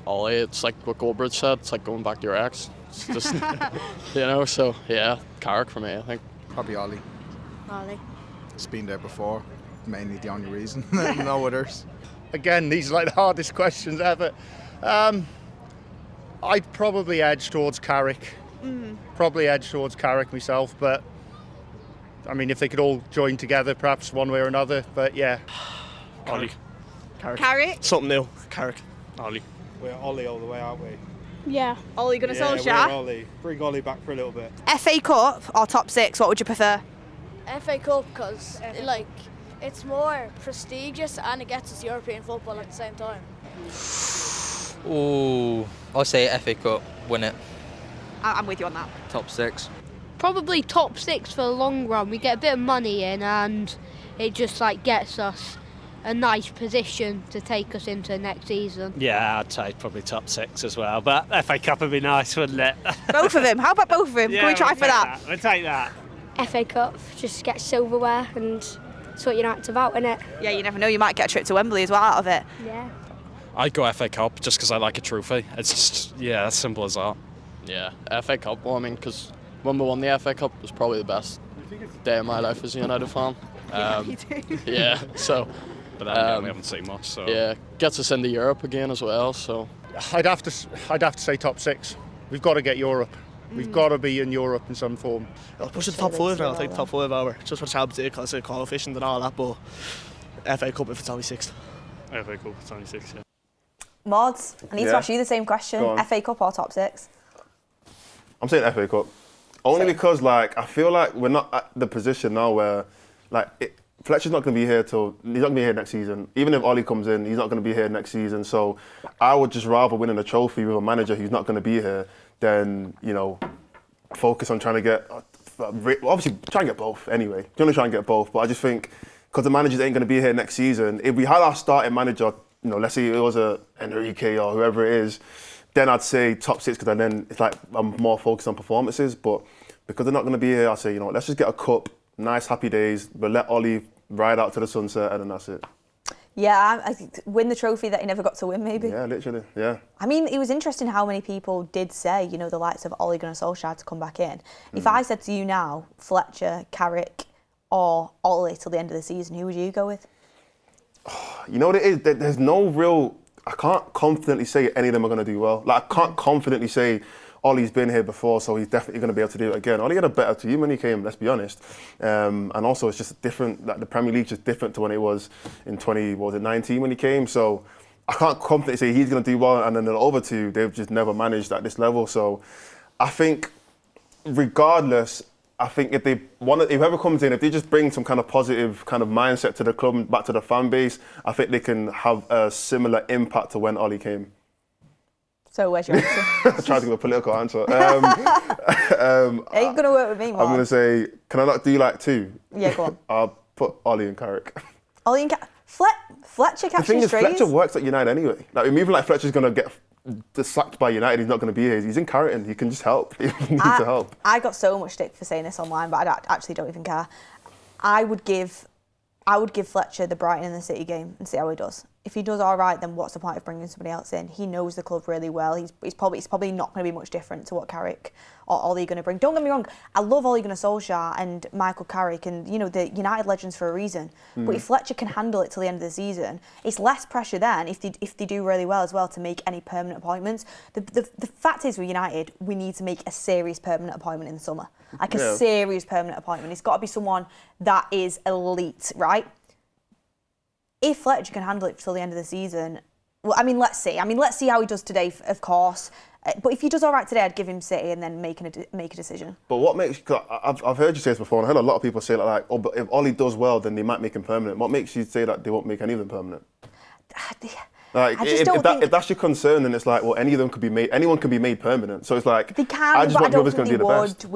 Ollie, it's like what Goldbridge said, it's like going back to your ex. It's just, so yeah, Carrick for me, I think. Probably Ollie. Ollie. It's been there before, mainly the only reason, no others. Again, these are like the hardest questions ever. I'd probably edge towards Carrick. Probably edge towards Carrick myself, but I mean, if they could all join together, perhaps one way or another. But yeah, Ollie. Carrick. Something new. Carrick. Ollie. We're Ollie all the way, aren't we? Yeah. Ollie gonna Solskjaer? Yeah, we're Ollie. Bring Ollie back for a little bit. FA Cup or top six? What would you prefer? FA Cup, because it's more prestigious and it gets us European football at the same time. Ooh, I'll say FA Cup, win it. I'm with you on that. Top six. Probably top six for the long run. We get a bit of money in, and it just gets us a nice position to take us into next season. Yeah, I'd say probably top six as well, but FA Cup would be nice, wouldn't it? Both of them. How about both of them? Yeah, Can we try for that? We'll take that. FA Cup, just get silverware, and it's what United's about, isn't it? Yeah, you never know. You might get a trip to Wembley as well out of it. Yeah. I'd go FA Cup just because I like a trophy. It's just, as simple as that. Yeah, FA Cup, well, I mean, because when we won the FA Cup, it was probably the best day of my life as a United fan. Me too. Yeah, so... But then we haven't seen much, so... Yeah, gets us into Europe again as well, so... I'd have to say top six. We've got to get Europe. We've got to be in Europe in some form. I'll push it to top 5 now. I'll take the top 5 over. Just for the Champions League, because it's coefficient and all that, but FA Cup if it's only 6th. FA Cup, it's only 6, yeah. Mordzs, I need to ask you the same question. FA Cup or top 6? I'm saying FA Cup. Only because, like, I feel like we're not at the position now where, like, Fletcher's not going to be here he's not going to be here next season. Even if Ollie comes in, he's not going to be here next season. So I would just rather winning a trophy with a manager who's not going to be here than, you know, focus on trying to get, obviously try and get both anyway. You're going to try and get both, but I just think because the managers ain't going to be here next season, if we had our starting manager, you know, let's say it was a Enrique or whoever it is, then I'd say top 6 because then it's like I'm more focused on performances. But because they're not going to be here, I'll say, you know, let's just get a cup, nice happy days, but let Ollie ride out to the sunset and then that's it. Yeah, I think win the trophy that he never got to win, maybe. Yeah, literally, yeah. I mean, it was interesting how many people did say, you know, the likes of Ole Gunnar Solskjaer to come back in. If I said to you now, Fletcher, Carrick or Ollie till the end of the season, who would you go with? You know what it is? There's no real... I can't confidently say any of them are going to do well. Like, I can't confidently say Ollie's been here before, so he's definitely going to be able to do it again. Ollie had a better team when he came, let's be honest. And also, it's just different. Like, the Premier League's just different to when it was in 2019 when he came. So I can't confidently say he's going to do well, and then the other two, they've just never managed at this level. So I think, regardless, I think if whoever comes in, if they just bring some kind of positive kind of mindset to the club and back to the fan base, I think they can have a similar impact to when Ollie came. So where's your answer? I tried to give a political answer. Ain't going to work with me, Mark. I'm going to say, can I not do like 2? Yeah, go on. I'll put Ollie and Carrick. Ollie and Fletcher catching The thing is, strays. Fletcher works at United anyway. Like, even like Fletcher's going to get sacked by United, he's not going to be here. He's in Carrington. He can just help. He needs to help. I got so much stick for saying this online, but I actually don't even care. I would give Fletcher the Brighton and the City game and see how he does. If he does all right, then what's the point of bringing somebody else in? He knows the club really well. He's probably not going to be much different to what Carrick or Ollie are going to bring. Don't get me wrong, I love Ole Gunnar Solskjaer and Michael Carrick and, you know, the United legends for a reason. But if Fletcher can handle it till the end of the season, it's less pressure then if they do really well as well to make any permanent appointments. The fact is with United, we need to make a serious permanent appointment in the summer. Like a serious permanent appointment. It's got to be someone that is elite, right? If Fletcher can handle it till the end of the season, well, I mean, let's see. Let's see how he does today, of course. But if he does all right today, I'd give him City and then make a decision. But what makes... I've heard you say this before, and I heard a lot of people say like, oh, but if Ollie does well, then they might make him permanent. What makes you say that they won't make any of them permanent? Like, if that's your concern, then it's like, well, anyone can be made permanent. So it's like, they can, I just want whoever's going to do the best.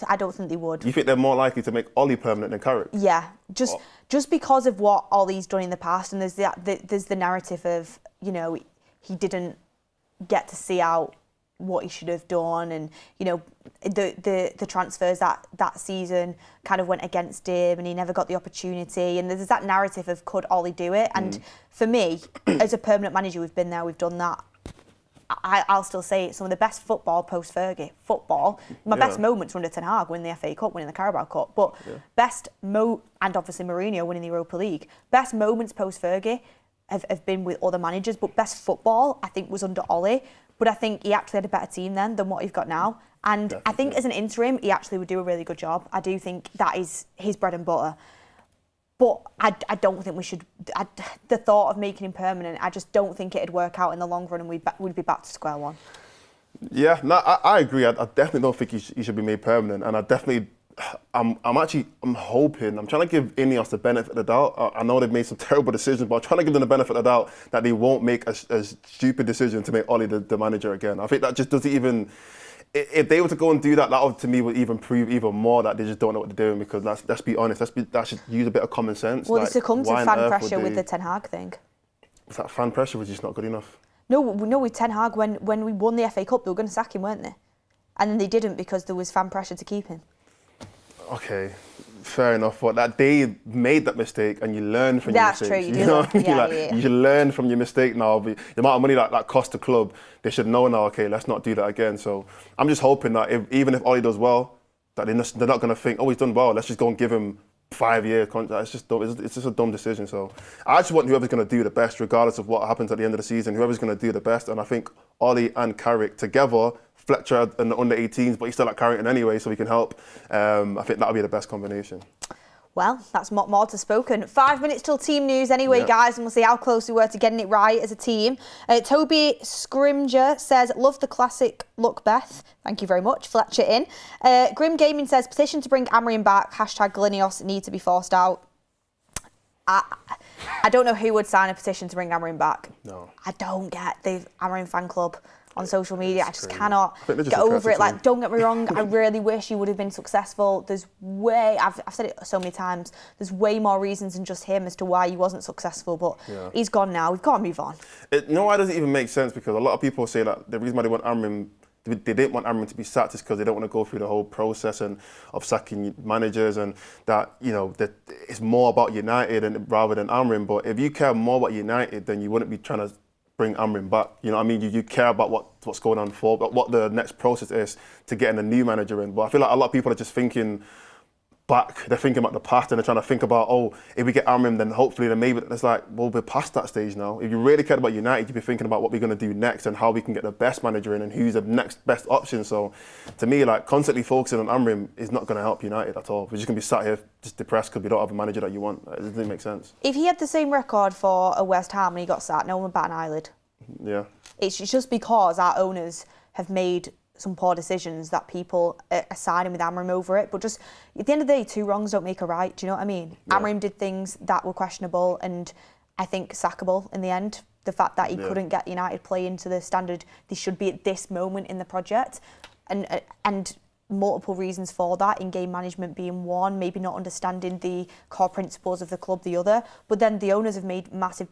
I don't think they would. You think they're more likely to make Ollie permanent than Carrick? Yeah, just because of what Ollie's done in the past, and there's the narrative of, you know, he didn't get to see out what he should have done, and, you know, the transfers that season kind of went against him and he never got the opportunity, and there's that narrative of could Ollie do it, and for me, as a permanent manager, we've been there, we've done that. I'll still say it's some of the best football post-Fergie. My best moments were under Ten Hag winning the FA Cup, winning the Carabao Cup, but and obviously Mourinho winning the Europa League. Best moments post-Fergie have been with other managers, but best football, I think, was under Ollie. But I think he actually had a better team then than what he's got now. And I think as an interim, he actually would do a really good job. I do think that is his bread and butter. But I don't think we should... the thought of making him permanent, I just don't think it'd work out in the long run and we'd be back to square one. Yeah, no, I agree. I definitely don't think he should be made permanent. And I definitely... I'm hoping, I'm trying to give Ineos the benefit of the doubt. I know they've made some terrible decisions, but I'm trying to give them the benefit of the doubt that they won't make a stupid decision to make Ollie the manager again. I think that just doesn't even... If they were to go and do that, that to me would even prove even more that they just don't know what they're doing, because let's be honest, that should use a bit of common sense. Well, they succumbed to fan pressure with the Ten Hag thing. Was that fan pressure was just not good enough? No, with Ten Hag, when we won the FA Cup, they were going to sack him, weren't they? And then they didn't because there was fan pressure to keep him. Okay, fair enough. But that they made that mistake, and you learn from your mistakes. That's true. You know, you should learn from your mistake now. The amount of money that cost the club, they should know now. Okay, let's not do that again. So I'm just hoping that even if Ollie does well, that they're not going to think, oh, he's done well, let's just go and give him 5-year contract. It's just dumb. It's just a dumb decision. So I just want whoever's going to do the best, regardless of what happens at the end of the season. Whoever's going to do the best, and I think Ollie and Carrick together, Fletcher and the under-18s, but he's still at Carrington anyway, so he can help. I think that'll be the best combination. Well, that's Mordzs has spoken. 5 minutes till team news anyway, guys, and we'll see how close we were to getting it right as a team. Toby Scrimger says, love the classic look, Beth. Thank you very much. Fletcher in. Grim Gaming says, petition to bring Amorim back. #Glinios need to be forced out. I don't know who would sign a petition to bring Amorim back. No. I don't get the Amorim fan club on social media. I just cannot get over it. Like, don't get me wrong, I really wish you would have been successful. There's I've said it so many times, there's way more reasons than just him as to why he wasn't successful, but he's gone now. We've got to move on. Why does it even make sense? Because a lot of people say that the reason why they didn't want Amorim to be sacked is because they don't want to go through the whole process of sacking managers, and that, that it's more about United rather than Amorim. But if you care more about United, then you wouldn't be trying to bring Amorim back. You know what I mean? You care about what's going on what the next process is to getting a new manager in. But I feel like a lot of people are just thinking back. They're thinking about the past, and they're trying to think about, if we get Amorim, then hopefully, then maybe it's like, well, we're past that stage now. If you really cared about United, you'd be thinking about what we're going to do next and how we can get the best manager in and who's the next best option. So to me, like, constantly focusing on Amorim is not going to help United at all. We're just going to be sat here just depressed because we don't have a manager that you want. It doesn't make sense. If he had the same record for a West Ham and he got sacked, no one would bat an eyelid. Yeah. It's just because our owners have made some poor decisions that people are siding with Amorim over it. But just at the end of the day, 2 wrongs don't make a right. Do you know what I mean? Yeah. Amorim did things that were questionable and I think sackable in the end. The fact that he couldn't get United play into the standard they should be at this moment in the project, and multiple reasons for that, in-game management being one, maybe not understanding the core principles of the club the other, but then the owners have made massive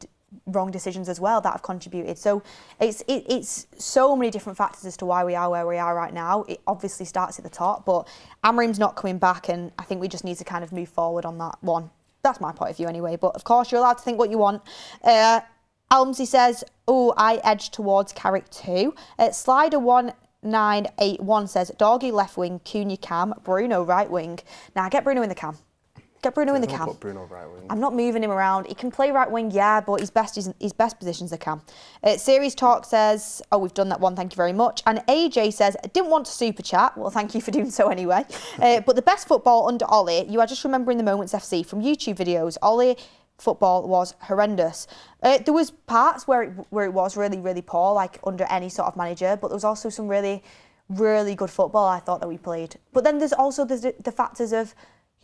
wrong decisions as well that have contributed. So it's so many different factors as to why we are where we are right now. It obviously starts at the top, but Amorim's not coming back, and I think we just need to kind of move forward on that one. That's my point of view anyway, but of course you're allowed to think what you want. Almsey says, I edge towards Carrick too. Slider 1981 says, Doggy left wing, Cunha cam, Bruno right wing. Now get Bruno in the cam. Get Bruno in the cam. Put Bruno right wing. I'm not moving him around. He can play right wing, but his best position's the cam. Series Talk says, we've done that one, thank you very much. And AJ says, didn't want to super chat. Well, thank you for doing so anyway. But the best football under Ollie, you are just remembering the moments FC from YouTube videos. Ollie football was horrendous. There was parts where it was really, really poor, like under any sort of manager, but there was also some really, really good football I thought that we played. But then there's also the factors of,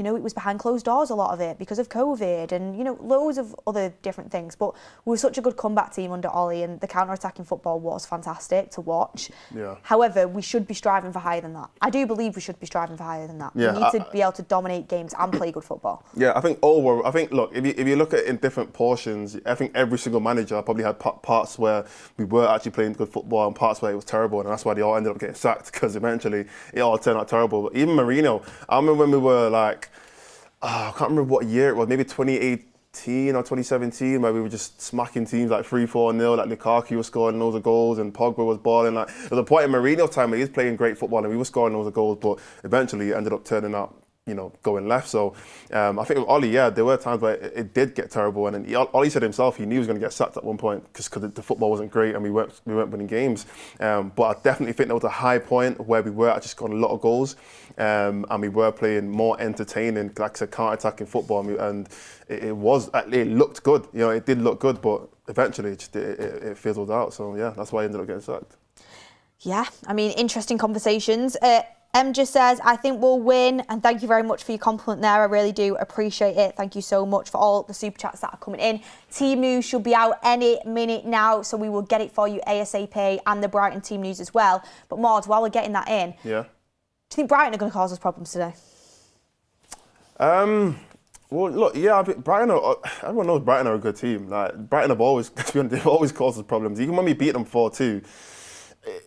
it was behind closed doors, a lot of it, because of COVID and, loads of other different things. But we were such a good comeback team under Ollie, and the counter-attacking football was fantastic to watch. Yeah. However, we should be striving for higher than that. I do believe we should be striving for higher than that. Yeah, we need to be able to dominate games and play good football. Yeah, I think, look, if you look at it in different portions, I think every single manager probably had parts where we were actually playing good football and parts where it was terrible, and that's why they all ended up getting sacked, because eventually it all turned out terrible. But even Mourinho, I remember when we were like, I can't remember what year it was, maybe 2018 or 2017, where we were just smacking teams like 3-4-0, like Lukaku was scoring loads of goals and Pogba was balling. Like, there was a point in Mourinho's time where he was playing great football and we were scoring loads of goals, but eventually it ended up turning out, going left. So I think with Ollie, there were times where it did get terrible, and then Ollie said himself he knew he was going to get sacked at one point because the football wasn't great and we weren't winning games. But I definitely think there was a high point where we were actually scoring a lot of goals, and we were playing more entertaining, like I said, counter-attacking football, and it looked good. It did look good, but eventually it fizzled out. So that's why I ended up getting sacked. Yeah, I mean, interesting conversations. M just says, I think we'll win, and thank you very much for your compliment there. I really do appreciate it. Thank you so much for all the super chats that are coming in. Team news should be out any minute now, so we will get it for you ASAP, and the Brighton team news as well. But Mordzs, while we're getting that in, do you think Brighton are going to cause us problems today? Well, look, I think Brighton. Everyone knows Brighton are a good team. Like, Brighton have always caused us problems. Even when we beat them 4-2.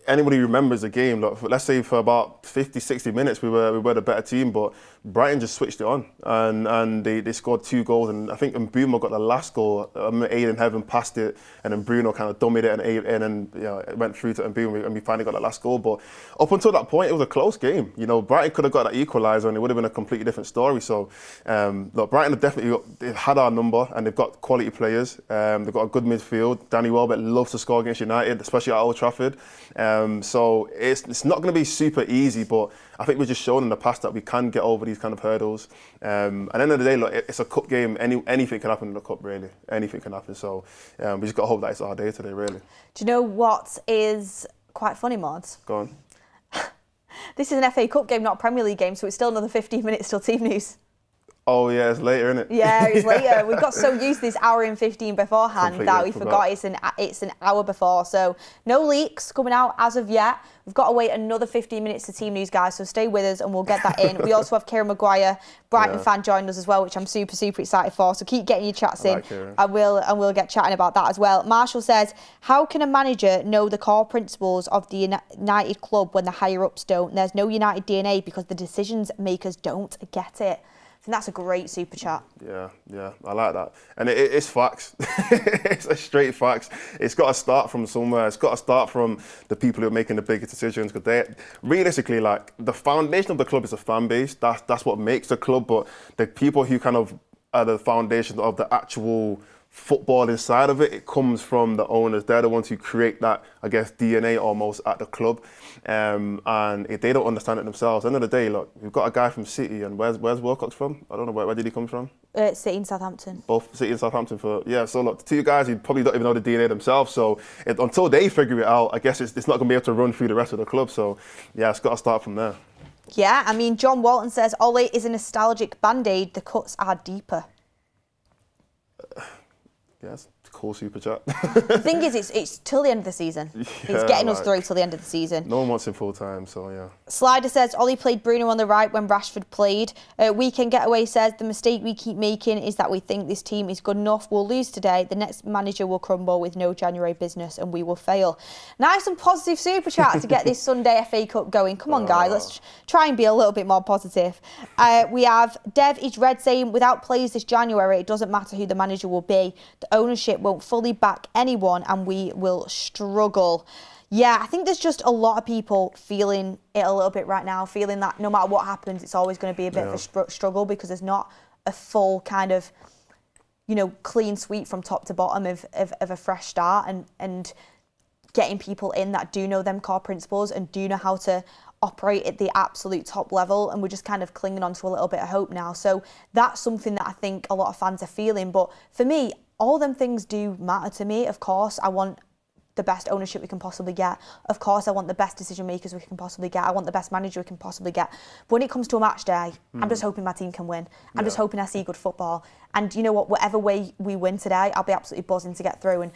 anybody who remembers the game, look, let's say for about 50, 60 minutes, we were the better team, but Brighton just switched it on, and they scored 2 goals, and I think Mbeumo got the last goal. Aiden Heaven passed it, and then Bruno kind of dummied it, and then it went through to Mbeumo, and we finally got that last goal. But up until that point, it was a close game. Brighton could have got that equaliser, and it would have been a completely different story. So, look, Brighton have definitely they've had our number, and they've got quality players. They've got a good midfield. Danny Welbeck loves to score against United, especially at Old Trafford. So it's not going to be super easy, but I think we've just shown in the past that we can get over these kind of hurdles. At the end of the day, look, it's a cup game. Anything can happen in the cup, really. Anything can happen. So we just got to hope that it's our day today, really. Do you know what is quite funny, Mordzs? Go on. This is an FA Cup game, not a Premier League game, so it's still another 15 minutes till team news. Oh yeah, it's later, isn't it? Yeah, it's later. We got so used to this hour and 15 beforehand Completely that we forgot it's an hour before. So no leaks coming out as of yet. We've got to wait another 15 minutes to team news, guys, so stay with us and we'll get that in. We also have Kieran Maguire, Brighton fan, joined us as well, which I'm super, super excited for. So keep getting your chats in. And we'll get chatting about that as well. Marshall says, how can a manager know the core principles of the United club when the higher-ups don't? There's no United DNA because the decisions makers don't get it. And that's a great super chat. Yeah, I like that. And it's facts. It's a straight facts. It's got to start from somewhere. It's got to start from the people who are making the biggest decisions. Because they, realistically, like, the foundation of the club is a fan base. That's what makes the club. But the people who kind of are the foundation of the actual football inside of it comes from the owners. They're the ones who create that, I guess, DNA almost at the club. And if they don't understand it themselves, at the end of the day, look, we've got a guy from City, and where's Wilcox from? I don't know, where did he come from? City and Southampton. Both City and Southampton so look, the 2 guys who probably don't even know the DNA themselves, so until they figure it out, I guess it's not going to be able to run through the rest of the club, so yeah, it's got to start from there. Yeah, I mean, John Walton says, Ole is a nostalgic band-aid, the cuts are deeper. Yes, cool super chat. The thing is, it's till the end of the season. It's getting us through till the end of the season. No one wants him full time, so yeah. Slider says, Ollie played Bruno on the right when Rashford played. Weekend Getaway says, the mistake we keep making is that we think this team is good enough. We'll lose today. The next manager will crumble with no January business and we will fail. Nice and positive super chat to get this Sunday FA Cup going. Come on, guys. Let's try and be a little bit more positive. We have Dev is Red saying, without players this January, it doesn't matter who the manager will be. The ownership won't fully back anyone and we will struggle. Yeah, I think there's just a lot of people feeling it a little bit right now, feeling that no matter what happens, it's always going to be a bit of a struggle because there's not a full kind of, clean sweep from top to bottom of a fresh start and getting people in that do know them core principles and do know how to operate at the absolute top level, and we're just kind of clinging on to a little bit of hope now. So that's something that I think a lot of fans are feeling. But for me, all them things do matter to me. Of course, I want the best ownership we can possibly get. Of course, I want the best decision makers we can possibly get. I want the best manager we can possibly get. But when it comes to a match day, I'm just hoping my team can win. I'm just hoping I see good football. And you know what? Whatever way we win today, I'll be absolutely buzzing to get through. And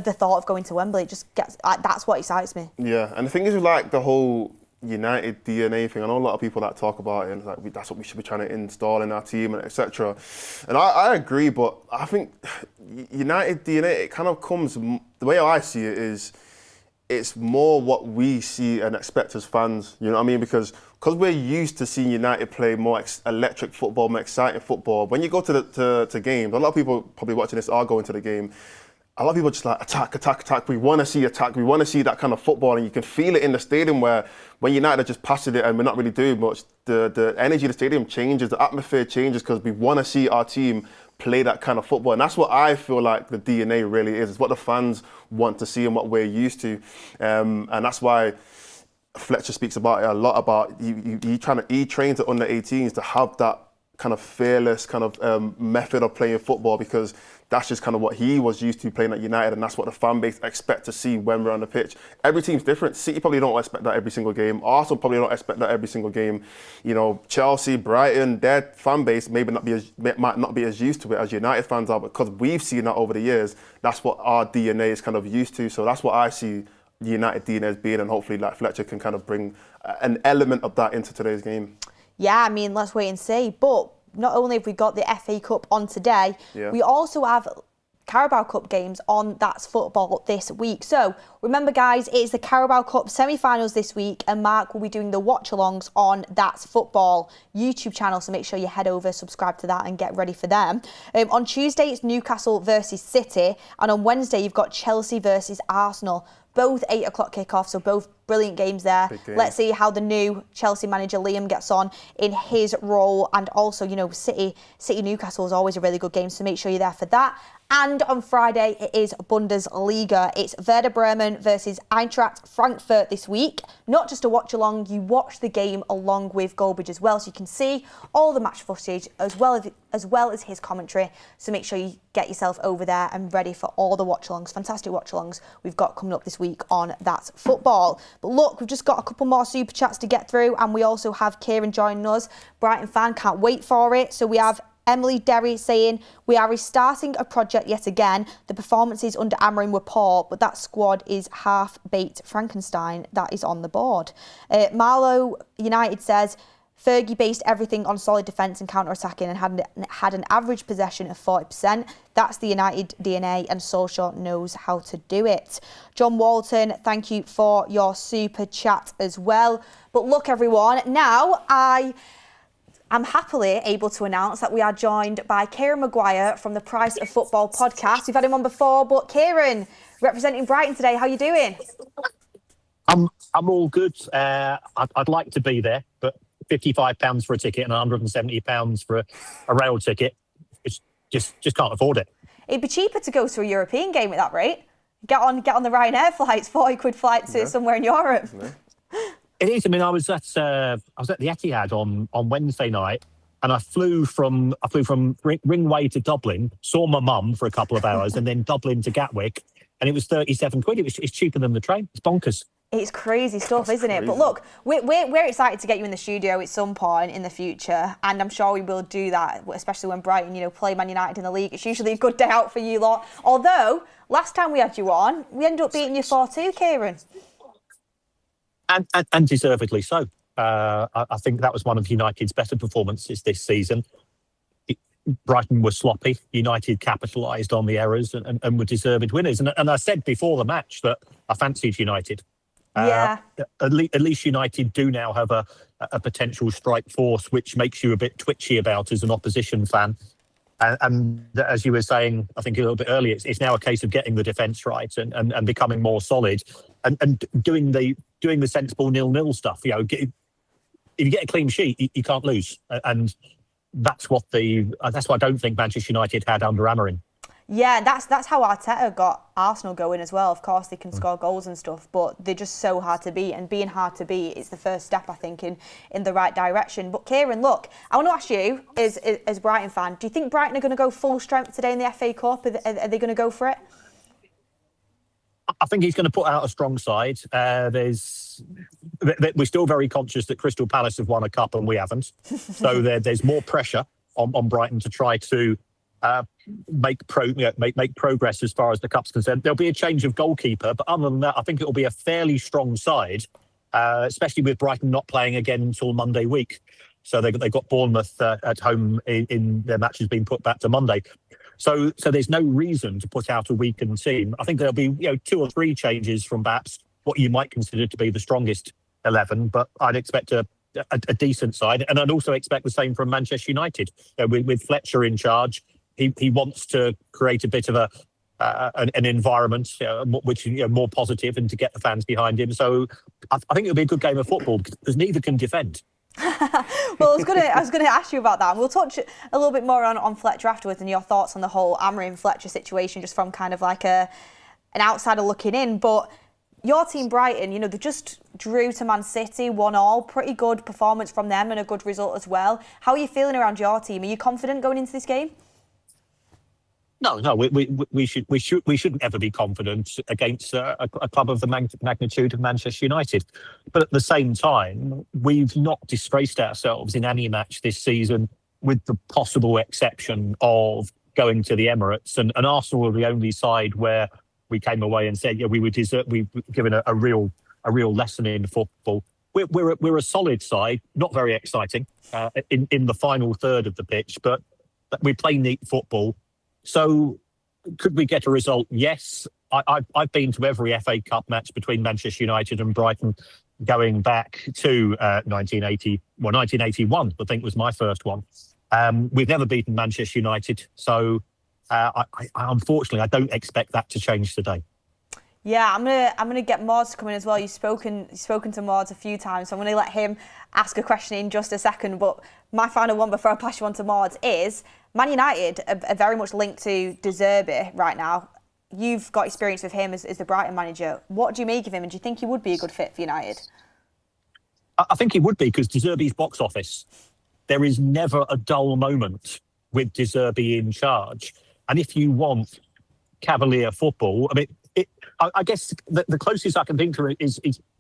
the thought of going to Wembley, it just gets, that's what excites me. Yeah, and the thing is with like the whole United DNA thing, I know a lot of people that talk about it and like that's what we should be trying to install in our team and etc. And I agree, but I think United DNA, it kind of comes, the way I see it is, it's more what we see and expect as fans, you know what I mean? Because we're used to seeing United play more electric football, more exciting football. When you go to games, a lot of people probably watching this are going to the game. A lot of people just like attack. We want to see attack. We want to see that kind of football, and you can feel it in the stadium where when United are just passing it and we're not really doing much, the energy of the stadium changes, the atmosphere changes because we want to see our team play that kind of football. And that's what I feel like the DNA really is. It's what the fans want to see and what we're used to. And that's why Fletcher speaks about it a lot, about he trains the under 18s to have that kind of fearless kind of method of playing football, because that's just kind of what he was used to playing at United, and that's what the fan base expect to see when we're on the pitch. Every team's different. City probably don't expect that every single game. Arsenal probably don't expect that every single game. You know, Chelsea, Brighton, their fan base might not be as used to it as United fans are, because we've seen that over the years. That's what our DNA is kind of used to. So that's what I see United DNA as being, and hopefully like Fletcher can kind of bring an element of that into today's game. Yeah, I mean, let's wait and see. But not only have we got the FA Cup on today, we also have Carabao Cup games on That's Football this week. So Remember, guys, it's the Carabao Cup semi-finals this week, and Mark will be doing the watch-alongs on That's Football YouTube channel, so make sure you head over, subscribe to that and get ready for them. On Tuesday, it's Newcastle versus City, and on Wednesday, you've got Chelsea versus Arsenal. Both 8 o'clock kickoff, so both brilliant games there. Let's see how the new Chelsea manager Liam gets on in his role, and also, you know, City Newcastle is always a really good game, so make sure you're there for that. And on Friday, it is Bundesliga. It's Werder Bremen versus Eintracht Frankfurt this week. Not just a watch-along, you watch the game along with Goldbridge as well, so you can see all the match footage as well as his commentary. So make sure you get yourself over there and ready for all the watch-alongs, fantastic watch-alongs we've got coming up this week on That's Football. But look, we've just got a couple more super chats to get through, and we also have Kieran joining us, Brighton fan, can't wait for it. So we have Emily Derry saying, we are restarting a project yet again. The performances under Amorim were poor, but that squad is half-baked Frankenstein that is on the board. Marlow United says, Fergie based everything on solid defence and counter-attacking and had an average possession of 40%. That's the United DNA, and Solskjaer knows how to do it. John Walton, thank you for your super chat as well. But look, everyone, now I'm happily able to announce that we are joined by Kieran Maguire from the Price of Football podcast. We've had him on before, but Kieran, representing Brighton today, how are you doing? I'm all good. I'd like to be there, but £55 for a ticket and £170 for a rail ticket, it's just can't afford it. It'd be cheaper to go to a European game at that rate. Get on the Ryanair flights, £40 flight to somewhere in Europe. It is. I mean, I was at the Etihad on Wednesday night, and I flew from Ringway to Dublin, saw my mum for a couple of hours, and then Dublin to Gatwick, and it was £37. It's cheaper than the train. It's bonkers. It's crazy stuff, isn't it? But look, we're excited to get you in the studio at some point in the future, and I'm sure we will do that, especially when Brighton, play Man United in the league. It's usually a good day out for you lot. Although, last time we had you on, we ended up beating you 4-2, Kieran. And deservedly so. I think that was one of United's better performances this season. Brighton was sloppy. United capitalised on the errors and were deserved winners. And I said before the match that I fancied United. Yeah. At least United do now have a potential strike force, which makes you a bit twitchy about as an opposition fan. And as you were saying, I think a little bit earlier, it's now a case of getting the defence right and becoming more solid and doing the sensible 0-0 stuff. If you get a clean sheet, you can't lose, and that's what I don't think Manchester United had under Amorim. Yeah, that's how Arteta got Arsenal going as well. Of course, they can score goals and stuff, but they're just so hard to beat. And being hard to beat is the first step, I think, in the right direction. But Kieran, look, I want to ask you, as Brighton fan, do you think Brighton are going to go full strength today in the FA Cup? Are they going to go for it? I think he's going to put out a strong side. We're still very conscious that Crystal Palace have won a cup and we haven't. So there's more pressure on Brighton to try to make progress as far as the cup's concerned. There'll be a change of goalkeeper, but other than that, I think it will be a fairly strong side, especially with Brighton not playing again until Monday week. So they've got Bournemouth at home in their matches being put back to Monday. So there's no reason to put out a weakened team. I think there'll be 2 or 3 changes from perhaps what you might consider to be the strongest 11, but I'd expect a decent side, and I'd also expect the same from Manchester United. With Fletcher in charge, he wants to create a bit of an environment which more positive and to get the fans behind him. So I think it'll be a good game of football because neither can defend. Well, I was going to ask you about that. And we'll touch a little bit more on Fletcher afterwards and your thoughts on the whole Amorim-Fletcher situation, just from kind of like an outsider looking in. But your team, Brighton, they just drew to Man City, 1-1. Pretty good performance from them and a good result as well. How are you feeling around your team? Are you confident going into this game? No, we shouldn't ever be confident against a club of the magnitude of Manchester United. But at the same time, we've not disgraced ourselves in any match this season, with the possible exception of going to the Emirates. And Arsenal were the only side where we came away and said, we've given a real lesson in football. We're a solid side, not very exciting in the final third of the pitch, but we play neat football. So could we get a result? Yes. I've been to every FA Cup match between Manchester United and Brighton going back to 1981, I think was my first one. We've never beaten Manchester United, so unfortunately, I don't expect that to change today. Yeah, I'm gonna get Mordzs to come in as well. You've spoken to Mordzs a few times, so I'm gonna let him ask a question in just a second. But my final one before I pass you on to Mordzs is Man United are very much linked to De Zerbi right now. You've got experience with him as the Brighton manager. What do you make of him, and do you think he would be a good fit for United? I think he would be, because De Zerbi's box office. There is never a dull moment with De Zerbi in charge. And if you want cavalier football, I mean, I guess the closest I can think to it is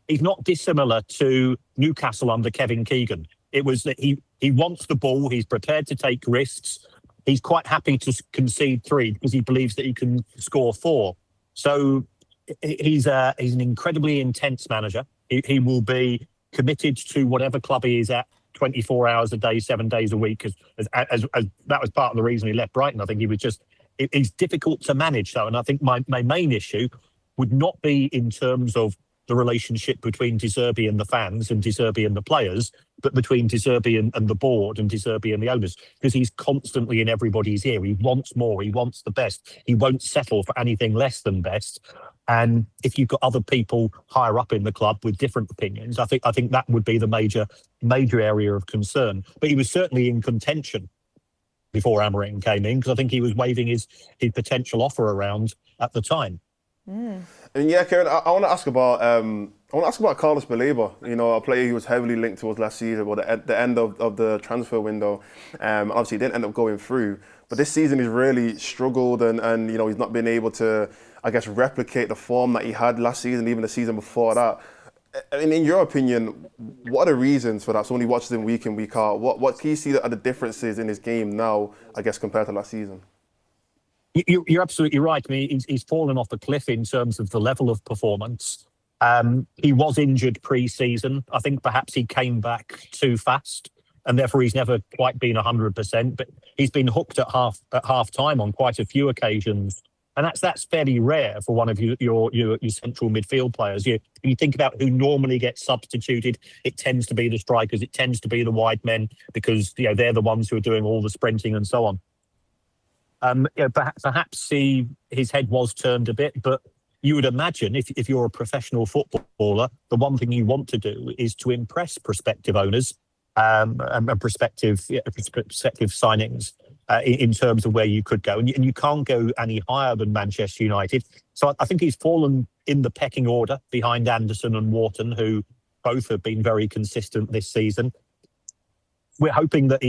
he's not dissimilar to Newcastle under Kevin Keegan. It was that he wants the ball, he's prepared to take risks, he's quite happy to concede 3 because he believes that he can score 4. So he's an incredibly intense manager. He will be committed to whatever club he is at 24 hours a day, 7 days a week. As that was part of the reason he left Brighton. I think he was just... It's difficult to manage, though, and I think my main issue would not be in terms of the relationship between De Zerbi and the fans and De Zerbi and the players, but between De Zerbi and the board and De Zerbi and the owners, because he's constantly in everybody's ear. He wants more. He wants the best. He won't settle for anything less than best. And if you've got other people higher up in the club with different opinions, I think that would be the major area of concern. But he was certainly in contention before Amorim came in, because I think he was waving his potential offer around at the time. And yeah, Kieran, I want to ask about Carlos Baleba. You know, a player who was heavily linked to us last season, or the end of the transfer window. Obviously, he didn't end up going through. But this season, he's really struggled, and you know, he's not been able to, I guess, replicate the form that he had last season, even the season before that. And in your opinion, what are the reasons for that? So when you watch him week in, week out, what can you see that are the differences in his game now, I guess, compared to last season? You're absolutely right. I mean, he's fallen off the cliff in terms of the level of performance. He was injured pre-season. I think perhaps he came back too fast, and therefore he's never quite been 100%. But he's been hooked at half time on quite a few occasions, and that's fairly rare for one of your central midfield players. You think about who normally gets substituted, it tends to be the strikers, it tends to be the wide men, because they're the ones who are doing all the sprinting and so on. Perhaps his head was turned a bit, but you would imagine if you're a professional footballer, the one thing you want to do is to impress prospective owners and prospective signings in terms of where you could go. And you can't go any higher than Manchester United. So I think he's fallen in the pecking order behind Anderson and Wharton, who both have been very consistent this season. We're hoping that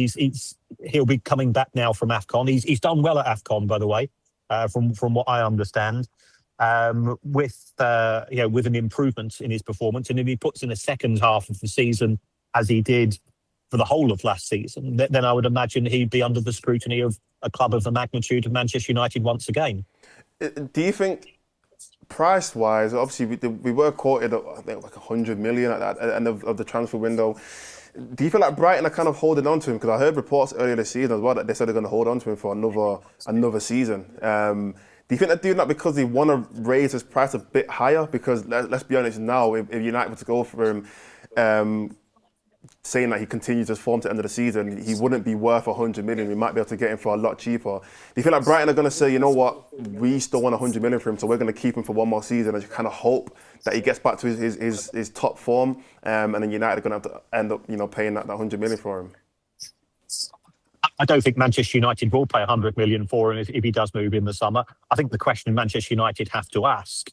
he'll be coming back now from AFCON. He's done well at AFCON, by the way, from what I understand, with an improvement in his performance. And if he puts in a second half of the season as he did for the whole of last season, then I would imagine he'd be under the scrutiny of a club of the magnitude of Manchester United once again. Do you think, price-wise, obviously we were quoted, I think, like 100 million at the end of the transfer window. Do you feel like Brighton are kind of holding on to him? Because I heard reports earlier this season as well that they said they're going to hold on to him for another season. Do you think they're doing that because they want to raise his price a bit higher? Because let's be honest now, if United were to go for him, saying that he continues his form to the end of the season, he wouldn't be worth 100 million. We might be able to get him for a lot cheaper. Do you feel like Brighton are going to say, you know what, we still want 100 million for him, so we're going to keep him for one more season and kind of hope that he gets back to his top form, and then United are going to have to end up, paying that 100 million for him? I don't think Manchester United will pay 100 million for him if he does move in the summer. I think the question Manchester United have to ask,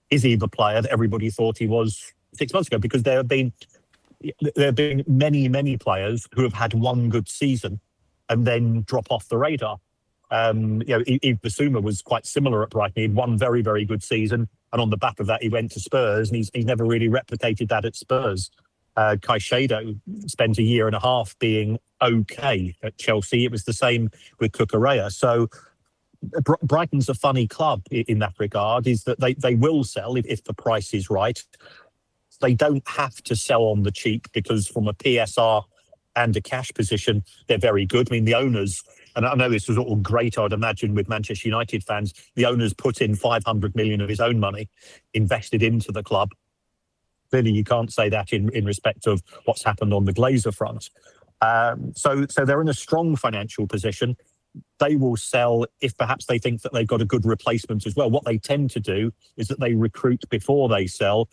is he the player that everybody thought he was 6 months ago? Because there have been many players who have had one good season and then drop off the radar. Yves Bissouma was quite similar at Brighton. He had one very, very good season, and on the back of that, he went to Spurs, and he's never really replicated that at Spurs. Caicedo spent a year and a half being okay at Chelsea. It was the same with Cucurella. So Brighton's a funny club in that regard, is that they will sell if the price is right. They don't have to sell on the cheap, because from a PSR and a cash position, they're very good. I mean, the owners and I know this was all great, I'd imagine, with Manchester United fans. The owner's put in 500 million of his own money, invested into the club. Clearly, you can't say that in respect of what's happened on the Glazer front. So they're in a strong financial position. They will sell if perhaps they think that they've got a good replacement as well. What they tend to do is that they recruit before they sell,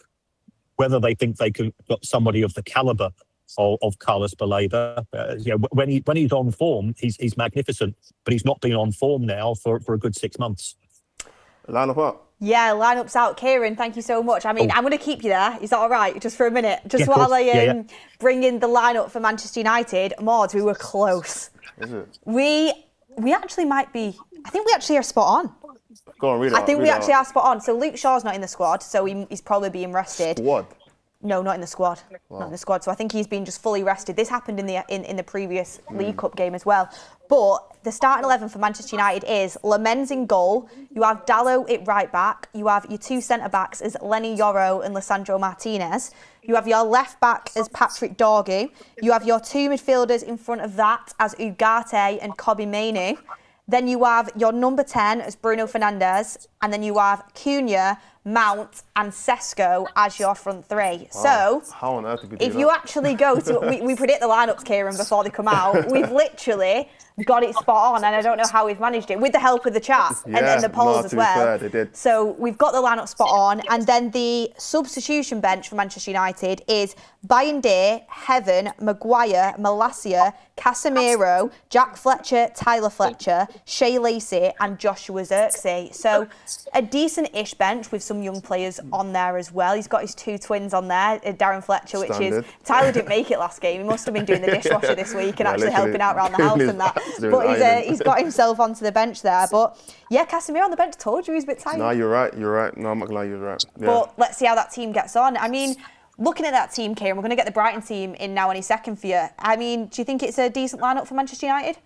whether they think they can got somebody of the calibre of Carlos Baleba. When he's on form, he's magnificent, but he's not been on form now for a good 6 months. Line up up. Yeah, lineup's out. Kieran, thank you so much. I mean, I'm going to keep you there. Is that all right? Just for a minute. Just while I bring in the lineup for Manchester United. Mordzs, we were close. Is it? We actually might be... I think we actually are spot on. Go on, read it out. I think we actually are spot on. So Luke Shaw's not in the squad, so he's probably being rested. Squad? No, not in the squad. Wow. Not in the squad. So I think he's been just fully rested. This happened in the previous League Cup game as well. But the starting 11 for Manchester United is Lamens in goal. You have Dalot at right back. You have your two centre-backs as Lenny Yoro and Lisandro Martinez. You have your left back as Patrick Dorgu. You have your two midfielders in front of that as Ugarte and Kobbie Mainoo. Then you have your number 10 as Bruno Fernandes. And then you have Cunha, Mount and Sesko as your front three. Wow. So, how on earth did we do if that? you actually go to... we predict the lineups, Kieran, before they come out. We've literally got it spot on, and I don't know how we've managed it, with the help of the chat and the polls as well. Fair, they did. So we've got the lineup spot on, and then the substitution bench for Manchester United is Bayandé, Heaven, Maguire, Malacia, Casemiro, Jack Fletcher, Tyler Fletcher, Shea Lacey and Joshua Zirkzee. So a decent-ish bench with some young players on there as well. He's got his two twins on there, Darren Fletcher, which is... Tyler didn't make it last game. He must have been doing the dishwasher this week and actually helping out around the house and that. But he's got himself onto the bench there. But yeah, Casemiro on the bench, told you he's a bit tired. No, you're right. No, I'm not going to lie, you're right. Yeah. But let's see how that team gets on. I mean, looking at that team, Kieran, we're going to get the Brighton team in now any second for you. I mean, do you think it's a decent lineup for Manchester United?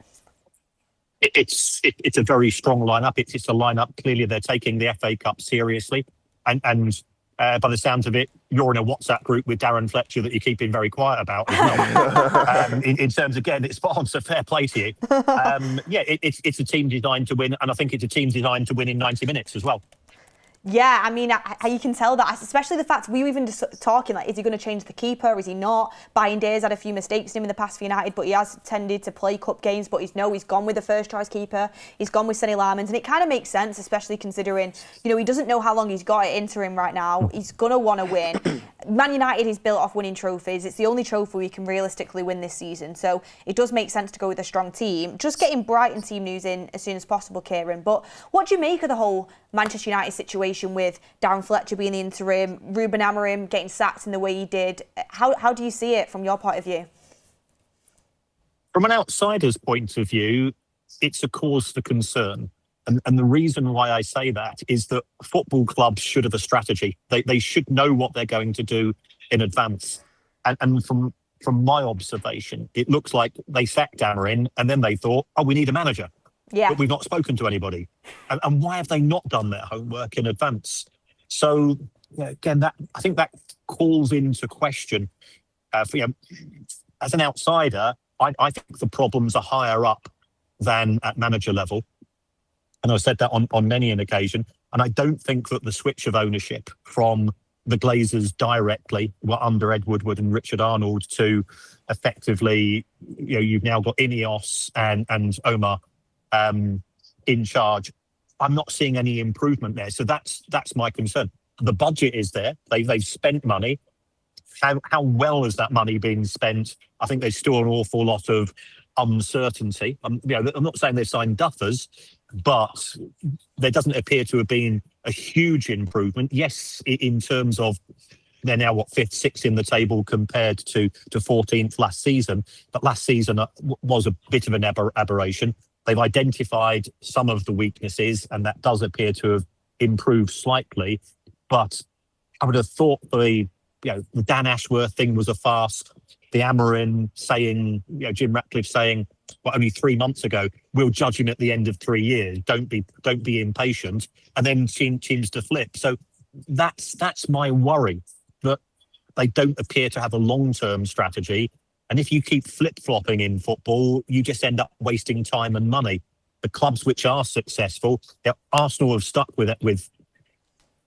It's a very strong lineup. It's a lineup, clearly they're taking the FA Cup seriously. And by the sounds of it, you're in a WhatsApp group with Darren Fletcher that you're keeping very quiet about as well. In terms of getting it spot on, so fair play to you. It's a team designed to win, and I think it's a team designed to win in 90 minutes as well. Yeah, I mean, you can tell that, especially the fact we were even just talking, like, is he going to change the keeper? Is he not? Bayandé's had a few mistakes in him in the past for United, but he has tended to play cup games, but he's gone with the first choice keeper. He's gone with Sonny Lamens, and it kind of makes sense, especially considering, he doesn't know how long he's got at interim right now. He's going to want to win. Man United is built off winning trophies. It's the only trophy we can realistically win this season, so it does make sense to go with a strong team. Just getting Brighton team news in as soon as possible, Kieran, but what do you make of the whole Manchester United situation with Darren Fletcher being the interim, Ruben Amorim getting sacked in the way he did? How do you see it from your point of view? From an outsider's point of view, it's a cause for concern. And the reason why I say that is that football clubs should have a strategy. They should know what they're going to do in advance. And from my observation, it looks like they sacked Amorim and then they thought, we need a manager. Yeah. But we've not spoken to anybody. And why have they not done their homework in advance? So, again, I think that calls into question. As an outsider, I think the problems are higher up than at manager level. And I've said that on many an occasion. And I don't think that the switch of ownership from the Glazers directly were under Ed Woodward and Richard Arnold to effectively, you've now got Ineos and Omar in charge. I'm not seeing any improvement there. So that's my concern. The budget is there. They've spent money. How well has that money been spent? I think there's still an awful lot of uncertainty. I'm not saying they've signed duffers, but there doesn't appear to have been a huge improvement. Yes, in terms of they're now, 5th, 6th in the table compared to 14th last season. But last season was a bit of an aberration. They've identified some of the weaknesses, and that does appear to have improved slightly. But I would have thought the Dan Ashworth thing was a farce. The Amorim saying, Jim Ratcliffe saying, only 3 months ago, we'll judge him at the end of 3 years. Don't be impatient, and then seems to flip. So that's my worry, that they don't appear to have a long-term strategy. And if you keep flip-flopping in football, you just end up wasting time and money. The clubs which are successful, Arsenal have stuck with it with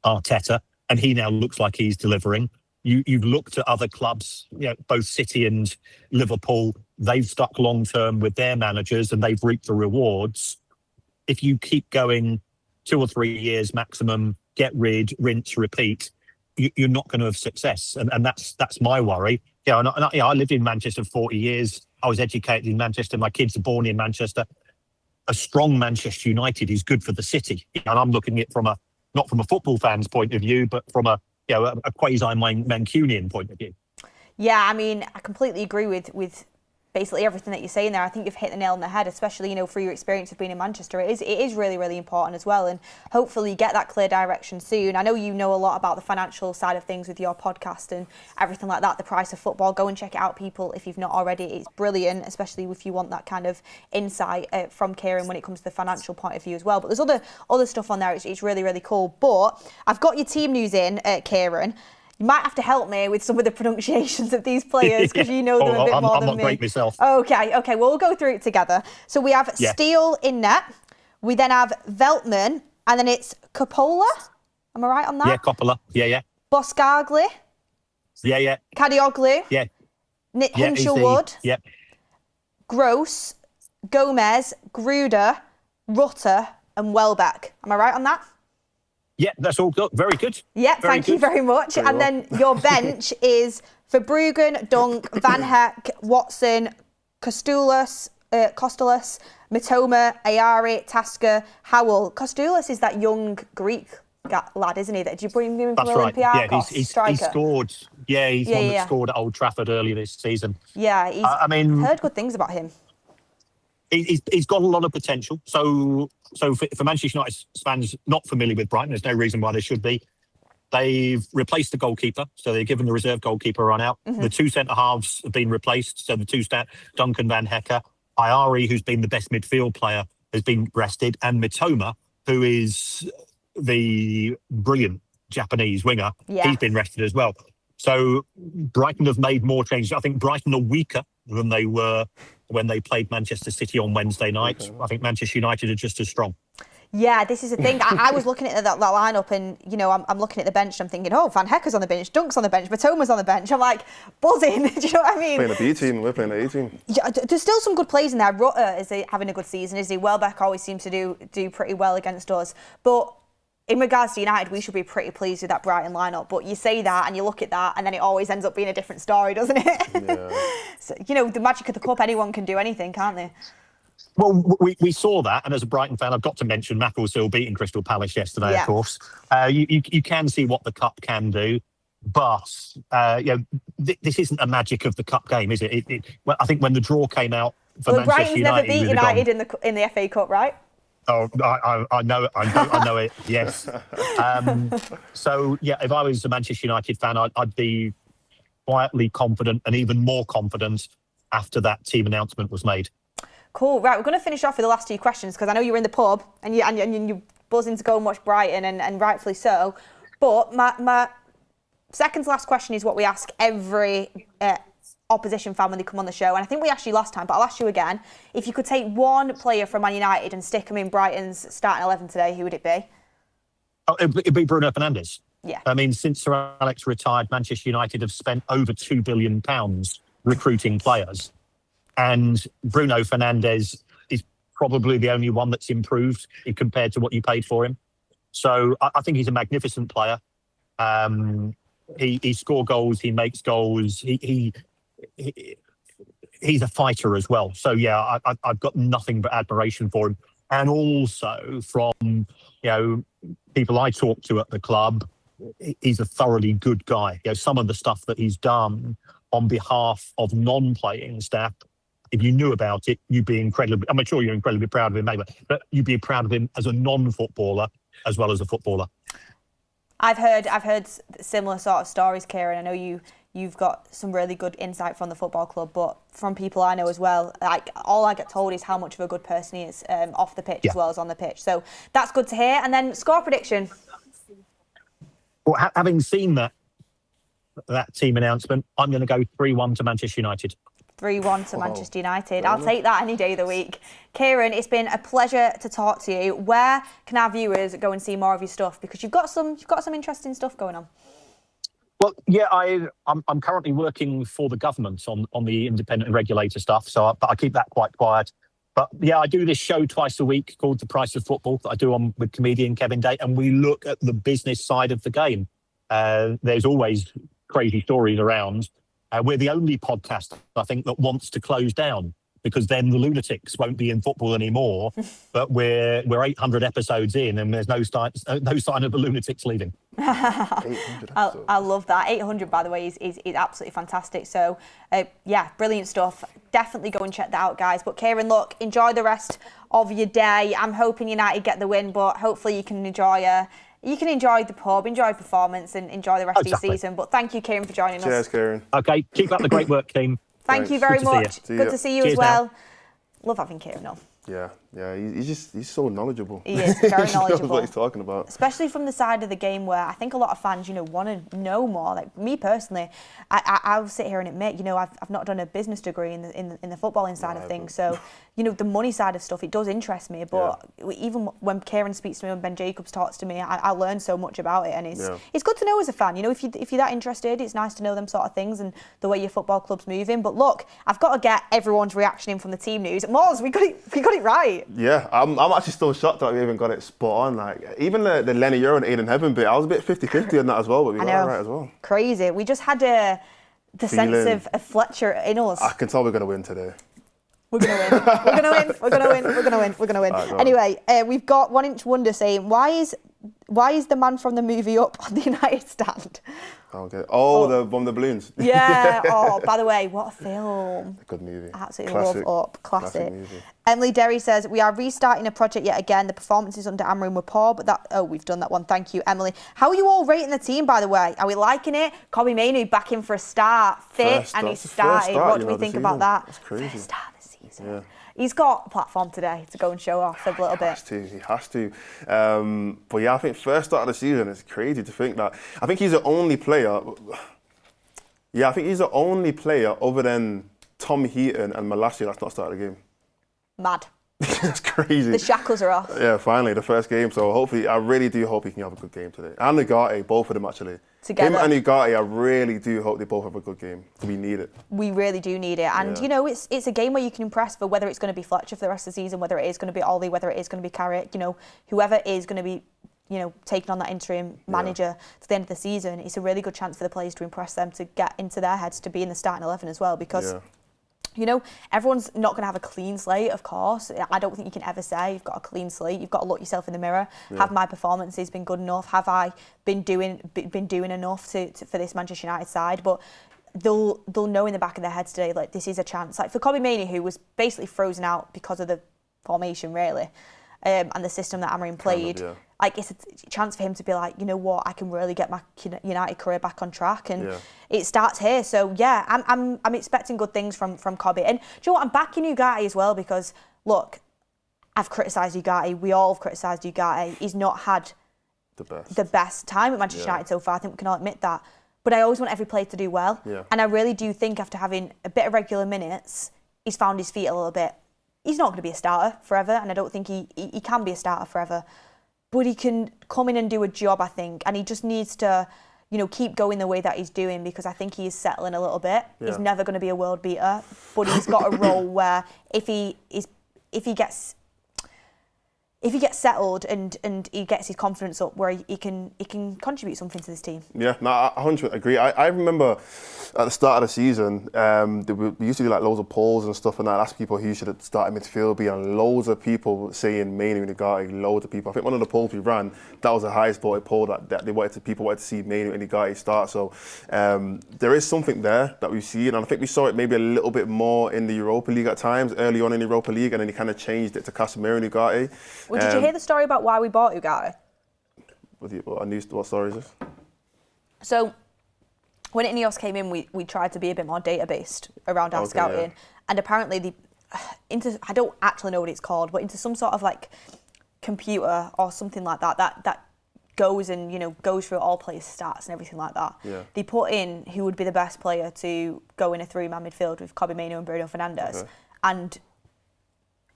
Arteta, and he now looks like he's delivering. You've looked at other clubs, both City and Liverpool. They've stuck long-term with their managers and they've reaped the rewards. If you keep going 2 or 3 years maximum, get rid, rinse, repeat, you're not going to have success. And that's my worry. I lived in Manchester 40 years. I was educated in Manchester. My kids are born in Manchester. A strong Manchester United is good for the city. And I'm looking at it not from a football fan's point of view, but from a quasi-Mancunian point of view. Yeah, I mean, I completely agree with basically everything that you're saying there. I think you've hit the nail on the head, especially, through your experience of being in Manchester. It is really, really important as well. And hopefully you get that clear direction soon. I know you know a lot about the financial side of things with your podcast and everything like that, the price of football. Go and check it out, people, if you've not already. It's brilliant, especially if you want that kind of insight from Kieran when it comes to the financial point of view as well. But there's other stuff on there. It's really, really cool. But I've got your team news in, Kieran. You might have to help me with some of the pronunciations of these players because you know them a bit more than me. I'm not great myself. Okay, well, we'll go through it together. So we have Steele in net. We then have Veltman, and then it's Coppola. Am I right on that? Yeah, Coppola. Yeah. Boscagli. Yeah. Kadioglu. Yeah. Hinshelwood. Yeah. Gross, Gomez, Gruder, Rutter, and Welbeck. Am I right on that? Yeah, that's all good. Very good. Yeah, thank you very much. And then your bench is Verbruggen, Dunk, Van Heck, Watson, Costellus, Mitoma, Ayari, Tasker, Howell. Costellus is that young Greek lad, isn't he? Did you bring him from Olympiacos? Yeah, he scored. Yeah, he's one that scored at Old Trafford earlier this season. Yeah, I've heard good things about him. He's got a lot of potential. So for Manchester United fans not familiar with Brighton, there's no reason why they should be. They've replaced the goalkeeper, so they've given the reserve goalkeeper a run out. Mm-hmm. The 2 centre-halves have been replaced, so the 2 Duncan Van Hecker. Ayari, who's been the best midfield player, has been rested, and Mitoma, who is the brilliant Japanese winger, he's been rested as well. So Brighton have made more changes. I think Brighton are weaker than they were when they played Manchester City on Wednesday night. Okay. I think Manchester United are just as strong. Yeah, this is the thing. I was looking at that lineup and, I'm looking at the bench and I'm thinking, Van Hecker's on the bench, Dunk's on the bench, Mitoma's on the bench. I'm like, buzzing. Do you know what I mean? Playing a B team, we're playing an A team. Yeah, there's still some good players in there. Rutter is having a good season, is he? Welbeck always seems to do pretty well against us. But in regards to United, we should be pretty pleased with that Brighton lineup. But you say that and you look at that and then it always ends up being a different story, doesn't it? Yeah. So, the magic of the cup, anyone can do anything, can't they? Well, we saw that, and as a Brighton fan, I've got to mention Macclesfield beating Crystal Palace yesterday, of course. You can see what the cup can do, but this isn't a magic of the cup game, is it? Well, I think when the draw came out for Manchester United, Brighton's never beat United in the FA Cup, right? Oh, I know it. Yes. So if I was a Manchester United fan, I'd be quietly confident and even more confident after that team announcement was made. Cool. Right, we're going to finish off with the last 2 questions because I know you're in the pub and you're buzzing to go and watch Brighton, and rightfully so. But my second to last question is what we ask every opposition fan when they come on the show, and I think we asked you last time, but I'll ask you again. If you could take one player from Man United and stick him in Brighton's starting 11 today, who would it be? Oh, it'd be Bruno Fernandes. Yeah. I mean, since Sir Alex retired, Manchester United have spent over £2 billion recruiting players. And Bruno Fernandes is probably the only one that's improved compared to what you paid for him. So I think he's a magnificent player. He scores goals, he makes goals, he's a fighter as well. So I've got nothing but admiration for him. And also from people I talk to at the club, he's a thoroughly good guy. Some of the stuff that he's done on behalf of non-playing staff, if you knew about it, you'd be incredibly, I'm sure you're incredibly proud of him, maybe, but you'd be proud of him as a non-footballer as well as a footballer. I've heard similar sort of stories, Kieran. I know you've got some really good insight from the football club, but from people I know as well, like all I get told is how much of a good person he is off the pitch as well as on the pitch. So that's good to hear. And then score prediction. Well, having seen that team announcement, I'm going to go 3-1 to Manchester United. 3-1 to Manchester United. I'll take that any day of the week. Kieran, it's been a pleasure to talk to you. Where can our viewers go and see more of your stuff? Because you've got some interesting stuff going on. Well, yeah, I'm currently working for the government on the independent regulator stuff, so I keep that quite quiet. But yeah, I do this show twice a week called The Price of Football that I do with comedian Kevin Day, and we look at the business side of the game. There's always crazy stories around. We're the only podcast, I think, that wants to close down, because then the lunatics won't be in football anymore. But we're 800 episodes in, and there's no sign of the lunatics leaving. I love that. 800, by the way, is absolutely fantastic. So, yeah, brilliant stuff. Definitely go and check that out, guys. But Kieran, look, enjoy the rest of your day. I'm hoping United get the win, but hopefully you can enjoy the pub, enjoy performance, and enjoy the rest of your season. But thank you, Kieran, for joining us. Cheers, Kieran. Okay, keep up the great work, team. Thank you very much. Good to see you as well. Now. Love having Kieran on. Yeah, he's so knowledgeable. He is very knowledgeable. He knows what he's talking about. Especially from the side of the game where I think a lot of fans, want to know more. Like me personally, I'll sit here and admit, I've not done a business degree in the footballing side of things. So, the money side of stuff, it does interest me. But even when Kieran speaks to me, when Ben Jacobs talks to me, I learn so much about it, and it's good to know as a fan. If you're that interested, it's nice to know them sort of things and the way your football club's moving. But look, I've got to get everyone's reaction in from the team news. Mordzs, we got it right. Yeah, I'm actually still shocked that we even got it spot on. Like, even the Lenny Euro and Aiden Heaven bit, I was a bit 50-50 on that as well, but we got it right as well. Crazy. We just had the sense of Fletcher in us. I can tell we're going to win today. We're going to win. We're going to win. We're going to win. We're going to win. We're going to win. Right, anyway, we've got 1 Inch Wonder saying, why is the man from the movie Up on the United stand? Okay. The one with the balloons. Yeah. By the way, what a film. A good movie. Absolutely Classic. love Up. Classic. Movie. Emily Derry says, we are restarting a project yet again. The performances under Amarin were poor, but we've done that one. Thank you, Emily. How are you all rating the team, by the way? Are we liking it? Kobbie Mainoo back in for a start, fit, and he's started. What do we think about that? That's crazy. First start of the season. Yeah. He's got a platform today to go and show off a little bit. He has to. But yeah, I think first start of the season, it's crazy to think that. I think he's the only player. Yeah, I think he's the only player other than Tom Heaton and Malacia that's not started the game. Mad. That's crazy. The shackles are off. Yeah, finally, the first game. So hopefully, I really do hope he can have a good game today. And Ugarte, both of them actually. Together. Him and Ugarte, I really do hope they both have a good game. We need it. We really do need it. And, it's a game where you can impress for whether it's going to be Fletcher for the rest of the season, whether it is going to be Ollie, whether it is going to be Carrick, whoever is going to be, taking on that interim manager to the end of the season. It's a really good chance for the players to impress them, to get into their heads to be in the starting 11 as well, because... Yeah. Everyone's not going to have a clean slate, of course. I don't think you can ever say you've got a clean slate. You've got to look yourself in the mirror. Yeah. Have my performances been good enough? Have I been doing enough for this Manchester United side? But they'll know in the back of their heads today, like, this is a chance. Like for Kobbie Mainoo, who was basically frozen out because of the formation, really, and the system that Amarin played. Kind of, like, it's a chance for him to be like, you know what, I can really get my United career back on track, and it starts here. So yeah, I'm expecting good things from Kobbie. And do you know what, I'm backing Ugarte as well, because look, I've criticised Ugarte. We all have criticised Ugarte. He's not had the best time at Manchester United so far. I think we can all admit that. But I always want every player to do well, and I really do think after having a bit of regular minutes, he's found his feet a little bit. He's not going to be a starter forever, and I don't think he can be a starter forever. But he can come in and do a job, I think, and he just needs to, keep going the way that he's doing, because I think he is settling a little bit. Yeah. He's never going to be a world beater, but he's got a role where if he gets settled and he gets his confidence up, where he can contribute something to this team. Yeah, no, I 100% agree. I remember at the start of the season, we used to do like loads of polls and stuff and that, ask people who should start in midfield, and loads of people saying Mainoo and Ugarte, loads of people. I think one of the polls we ran, that was the highest voted poll that people wanted to see Mainoo and Ugarte start. So there is something there that we've seen, and I think we saw it maybe a little bit more in the Europa League at times, early on in the Europa League, and then he kind of changed it to Casemiro and Ugarte. Well, did you hear the story about why we bought Ugarte? What story is this? So, when Ineos came in, we tried to be a bit more data-based around our scouting, and apparently I don't actually know what it's called, but into some sort of like computer or something like that goes and, you know, goes through all players' stats and everything like that. Yeah. They put in who would be the best player to go in a three-man midfield with Kobbie Mainoo and Bruno Fernandes. Okay. And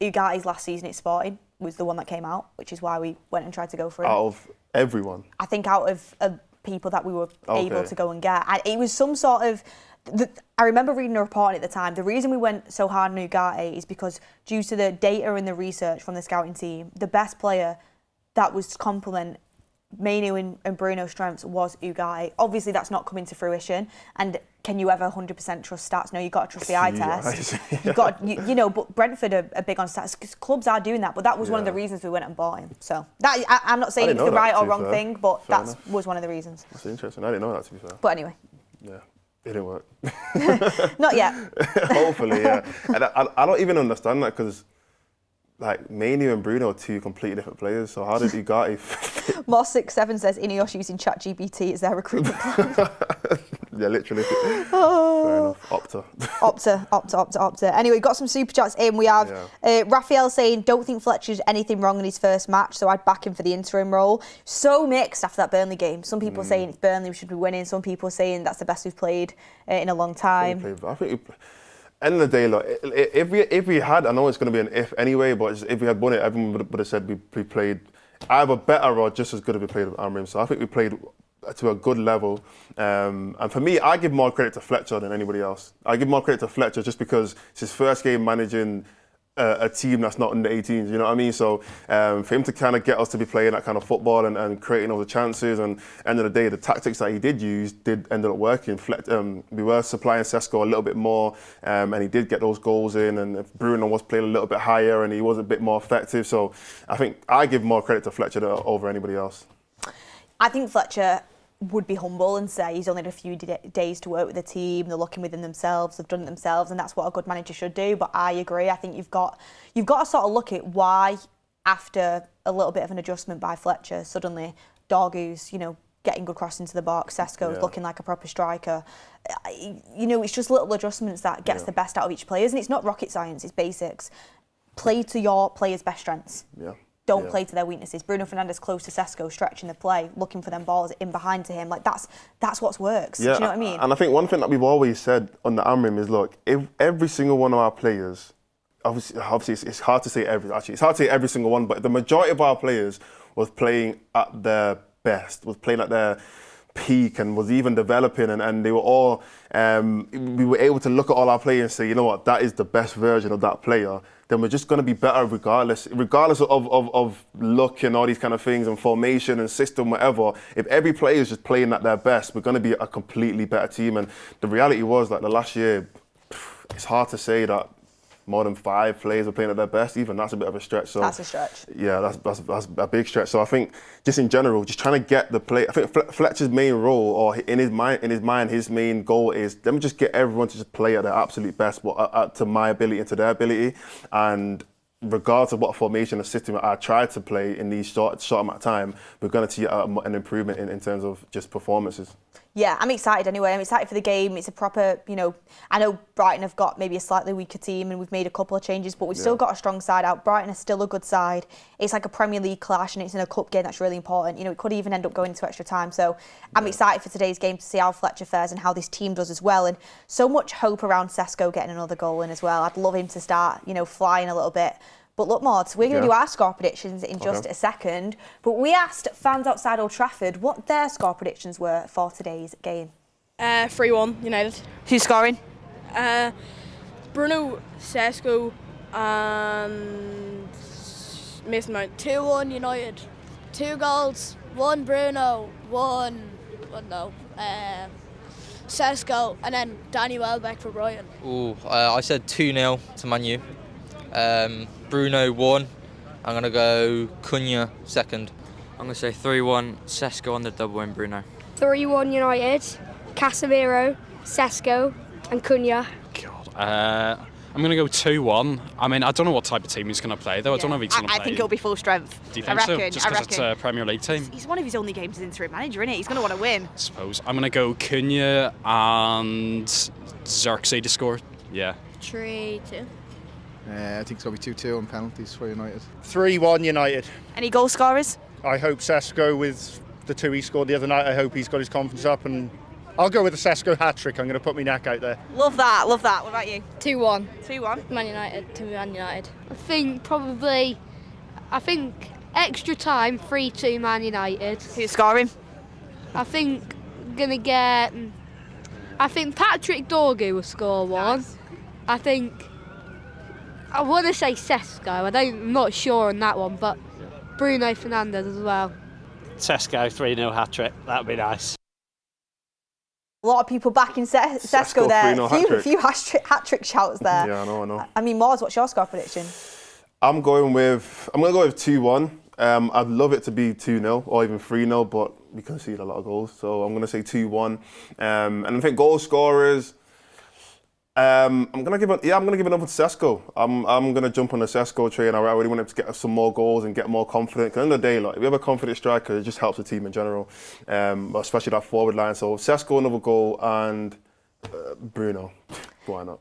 Ugarte's last season at Sporting was the one that came out, which is why we went and tried to go for him. Out of everyone? I think out of people that we were able to go and get. And it was some sort of... I remember reading a report at the time. The reason we went so hard on Ugarte is because due to the data and the research from the scouting team, the best player that was to complement Mainoo and Bruno's strengths was Ugarte. Obviously, that's not coming to fruition. And can you ever 100% trust stats? No, you've got to trust the eye test. You've got, you know, but Brentford are big on stats. Clubs are doing that, but that was one of the reasons we went and bought him. So that I'm not saying it's the right or wrong thing, but that was one of the reasons. That's interesting. I didn't know that, to be fair. But anyway. Yeah, it didn't work. Not yet. Hopefully, yeah. And I don't even understand that because, like, Mainoo and Bruno are two completely different players. So how did Ugarte? Moss67 says Ineos using ChatGPT as their recruitment plan. Yeah, literally. Fair enough. Opta. Anyway, got some super chats in. We have Raphael saying, don't think Fletcher's anything wrong in his first match, so I'd back him for the interim role. So mixed after that Burnley game. Some people saying it's Burnley, we should be winning. Some people saying that's the best we've played in a long time. I think end of the day, look, if we had, I know it's going to be an if anyway, but if we had won it, everyone would have said we played either better or just as good as we played with Amrim. So I think we played to a good level. And for me, I give more credit to Fletcher than anybody else. I give more credit to Fletcher just because it's his first game managing a team that's not in the 18s, you know what I mean? So for him to kind of get us to be playing that kind of football and creating all the chances, and end of the day, the tactics that he did use did end up working. We were supplying Sesko a little bit more, and he did get those goals in, and Bruno was playing a little bit higher and he was a bit more effective. So I think I give more credit to Fletcher over anybody else. I think Fletcher would be humble and say he's only had a few days to work with the team, they're looking within themselves, they've done it themselves, and that's what a good manager should do. But I agree, I think you've got to sort of look at why, after a little bit of an adjustment by Fletcher, suddenly Dorgu's, you know, getting good cross into the box, Sesko's looking like a proper striker. You know, it's just little adjustments that gets the best out of each player, and it's not rocket science, it's basics. Play to your players' best strengths. Yeah. Don't play to their weaknesses. Bruno Fernandes close to Sesko, stretching the play, looking for them balls in behind to him. Like that's what works. Yeah, do you know what I mean? And I think one thing that we've always said on the Amrim is, look, if every single one of our players, obviously it's hard to say it's hard to say every single one, but the majority of our players was playing at their best, was playing at their peak and was even developing, and they were all, we were able to look at all our players and say, you know what, that is the best version of that player, then we're just going to be better regardless of luck and all these kind of things and formation and system, whatever. If every player is just playing at their best, we're going to be a completely better team. And the reality was, like, the last year, it's hard to say that more than 5 players are playing at their best. Even that's a bit of a stretch. So that's a stretch. Yeah, that's a big stretch. So I think just in general, just trying to get the play. I think Fletcher's main role, or in his mind, his main goal is let me just get everyone to just play at their absolute best, but to my ability and to their ability. And regardless of what formation or system I try to play in these short amount of time, we're going to see an improvement in terms of just performances. Yeah, I'm excited anyway. I'm excited for the game. It's a proper, you know, I know Brighton have got maybe a slightly weaker team and we've made a couple of changes, but we've still got a strong side out. Brighton is still a good side. It's like a Premier League clash and it's in a cup game that's really important. You know, it could even end up going into extra time. So I'm excited for today's game to see how Fletcher fares and how this team does as well. And so much hope around Sesko getting another goal in as well. I'd love him to start, you know, flying a little bit. But look, Mordzs, we're going to do our score predictions in just a second. But we asked fans outside Old Trafford what their score predictions were for today's game. 3-1 United. Who's scoring? Bruno, Sesko, and Mason Mount. 2-1 United. 2 goals. 1 Bruno. 1 Sesko, and then Danny Welbeck for Brighton. I said 2-0 to Man Utd. Bruno 1. I'm going to go Cunha second. I'm going to say 3-1 Sesko on the double win, Bruno. 3-1 United, Casemiro, Sesko and Cunha. I'm going to go 2-1. I mean, I don't know what type of team he's going to play, though. I don't know if he's going to play. I think he'll be full strength. Do you think so? Just because it's a Premier League team? He's one of his only games as interim manager, isn't it? He's going to want to win. I suppose. I'm going to go Cunha and Xerxes to score. Yeah. 3-2. I think it's going to be 2-2 on penalties for United. 3-1 United. Any goal scorers? I hope Sesko with the 2 he scored the other night. I hope he's got his confidence up, and I'll go with a Sesko hat-trick. I'm going to put my neck out there. Love that, love that. What about you? 2-1. 2-1. Man United to Man United. I think extra time, 3-2 Man United. Who's scoring? I think Patrick Dorgu will score one. Nice. I want to say Sesko. I'm not sure on that one, but Bruno Fernandes as well. Sesko 3-0 hat-trick, that'd be nice. A lot of people backing Sesko there. 3-0 A few hat-trick shouts there. Yeah, I know. I mean, Mordzs, what's your score prediction? I'm going to go with 2-1. I'd love it to be 2-0 or even 3-0, but we concede a lot of goals, so I'm going to say 2-1. And I think goal scorers, I'm going to give it over to Sesko. I'm going to jump on the Sesko train. I really want him to get some more goals and get more confident. Because at the end of the day, like, if you have a confident striker, it just helps the team in general, especially that forward line. So Sesko, another goal, and Bruno. Why not?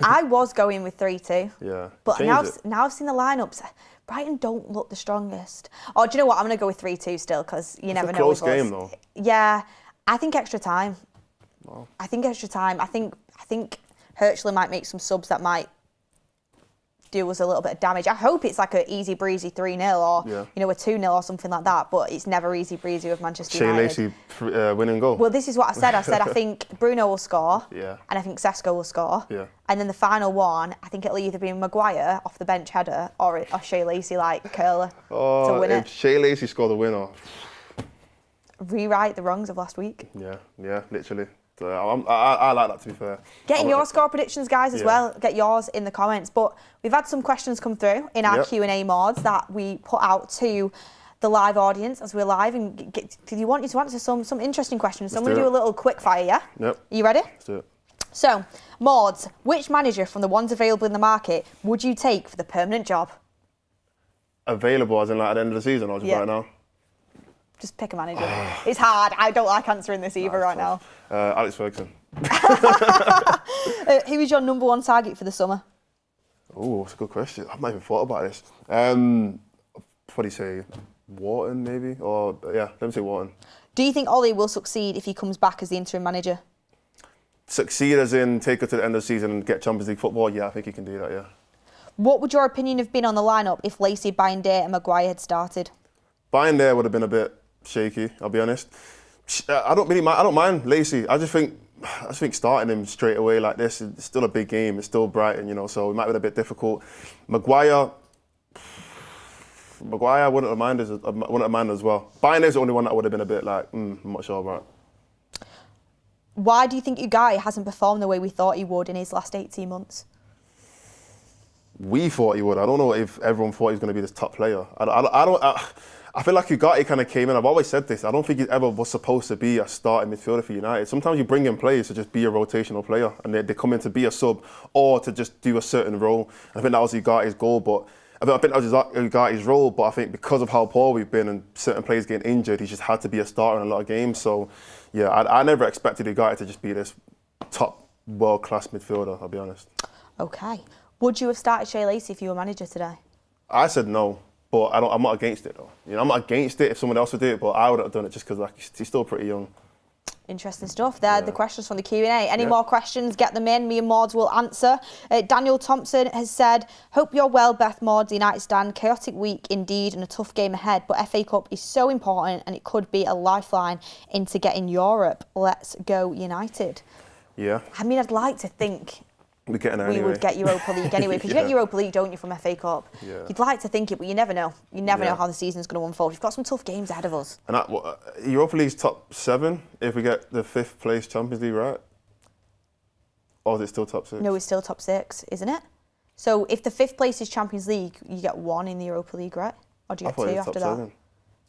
I was going with 3-2. Yeah. But now I've seen the lineups. Brighton don't look the strongest. Oh, do you know what? I'm going to go with 3-2 still, because you never know. It's a close game, though. Yeah, I think extra time. Wow. I think extra time. I think Herschler might make some subs that might do us a little bit of damage. I hope it's like an easy breezy 3-0 or a 2-0 or something like that. But it's never easy breezy with Manchester United. Shea Lacey winning goal. Well, this is what I said. I said I think Bruno will score. Yeah. And I think Sesko will score. Yeah. And then the final one, I think it'll either be Maguire off the bench header or Shea Lacey like curler to win if it. Shea Lacey scored the winner. Rewrite the wrongs of last week. Yeah, literally. So I like that, to be fair. Getting your score predictions, guys, as well. Get yours in the comments. But we've had some questions come through in our Q&A mods that we put out to the live audience as we're live. And do you want you to answer some interesting questions? So I'm going to do a little quick fire, yeah? Yep. Are you ready? Let's do it. So, Mordzs, which manager from the ones available in the market would you take for the permanent job? Available as in like at the end of the season or just right now? Just pick a manager. It's hard. I don't like answering this either right now. Alex Ferguson. Who is your number one target for the summer? Oh, that's a good question. I've not even thought about this. What do you say? Wharton, maybe? Or, yeah, let me say Wharton. Do you think Ollie will succeed if he comes back as the interim manager? Succeed as in take her to the end of the season and get Champions League football? Yeah, I think he can do that, yeah. What would your opinion have been on the lineup if Lacey, Bayndare and Maguire had started? Bayndare would have been a bit shaky, I'll be honest. I don't mind Lacey. I just think starting him straight away like this, it's still a big game. It's still Brighton, so it might be a bit difficult. Maguire, I wouldn't have minded as well. Bayndare's the only one that would have been a bit like, I'm not sure about. Why do you think Ugai hasn't performed the way we thought he would in his last 18 months? We thought he would. I don't know if everyone thought he was going to be this top player. I feel like Ugarte kind of came in. I've always said this. I don't think he ever was supposed to be a starting midfielder for United. Sometimes you bring in players to just be a rotational player, and they come in to be a sub or to just do a certain role. I think that was Ugarte's goal, but I think that was Ugarte's role. But I think because of how poor we've been and certain players getting injured, he's just had to be a starter in a lot of games. So, yeah, I never expected Ugarte to just be this top world-class midfielder. I'll be honest. Okay. Would you have started Shea Lacey if you were manager today? I said no. But I'm not against it though. I'm not against it if someone else would do it, but I would have done it just because he's still pretty young. Interesting stuff. There, the questions from the Q&A. Any more questions? Get them in. Me and Mordzs will answer. Daniel Thompson has said, "Hope you're well, Beth Mordzs. The United stand. Chaotic week indeed, and a tough game ahead. But FA Cup is so important, and it could be a lifeline into getting Europe. Let's go United." Yeah. I mean, I'd like to think we would get Europa League anyway, because you get Europa League, don't you, from FA Cup? Yeah. You'd like to think it, but you never know. You never know how the season's going to unfold. You've got some tough games ahead of us. And Europa League's top 7 if we get the 5th place Champions League, right? Or is it still top 6? No, it's still top 6, isn't it? So if the 5th place is Champions League, you get 1 in the Europa League, right? Or do you get 2 after that? 7.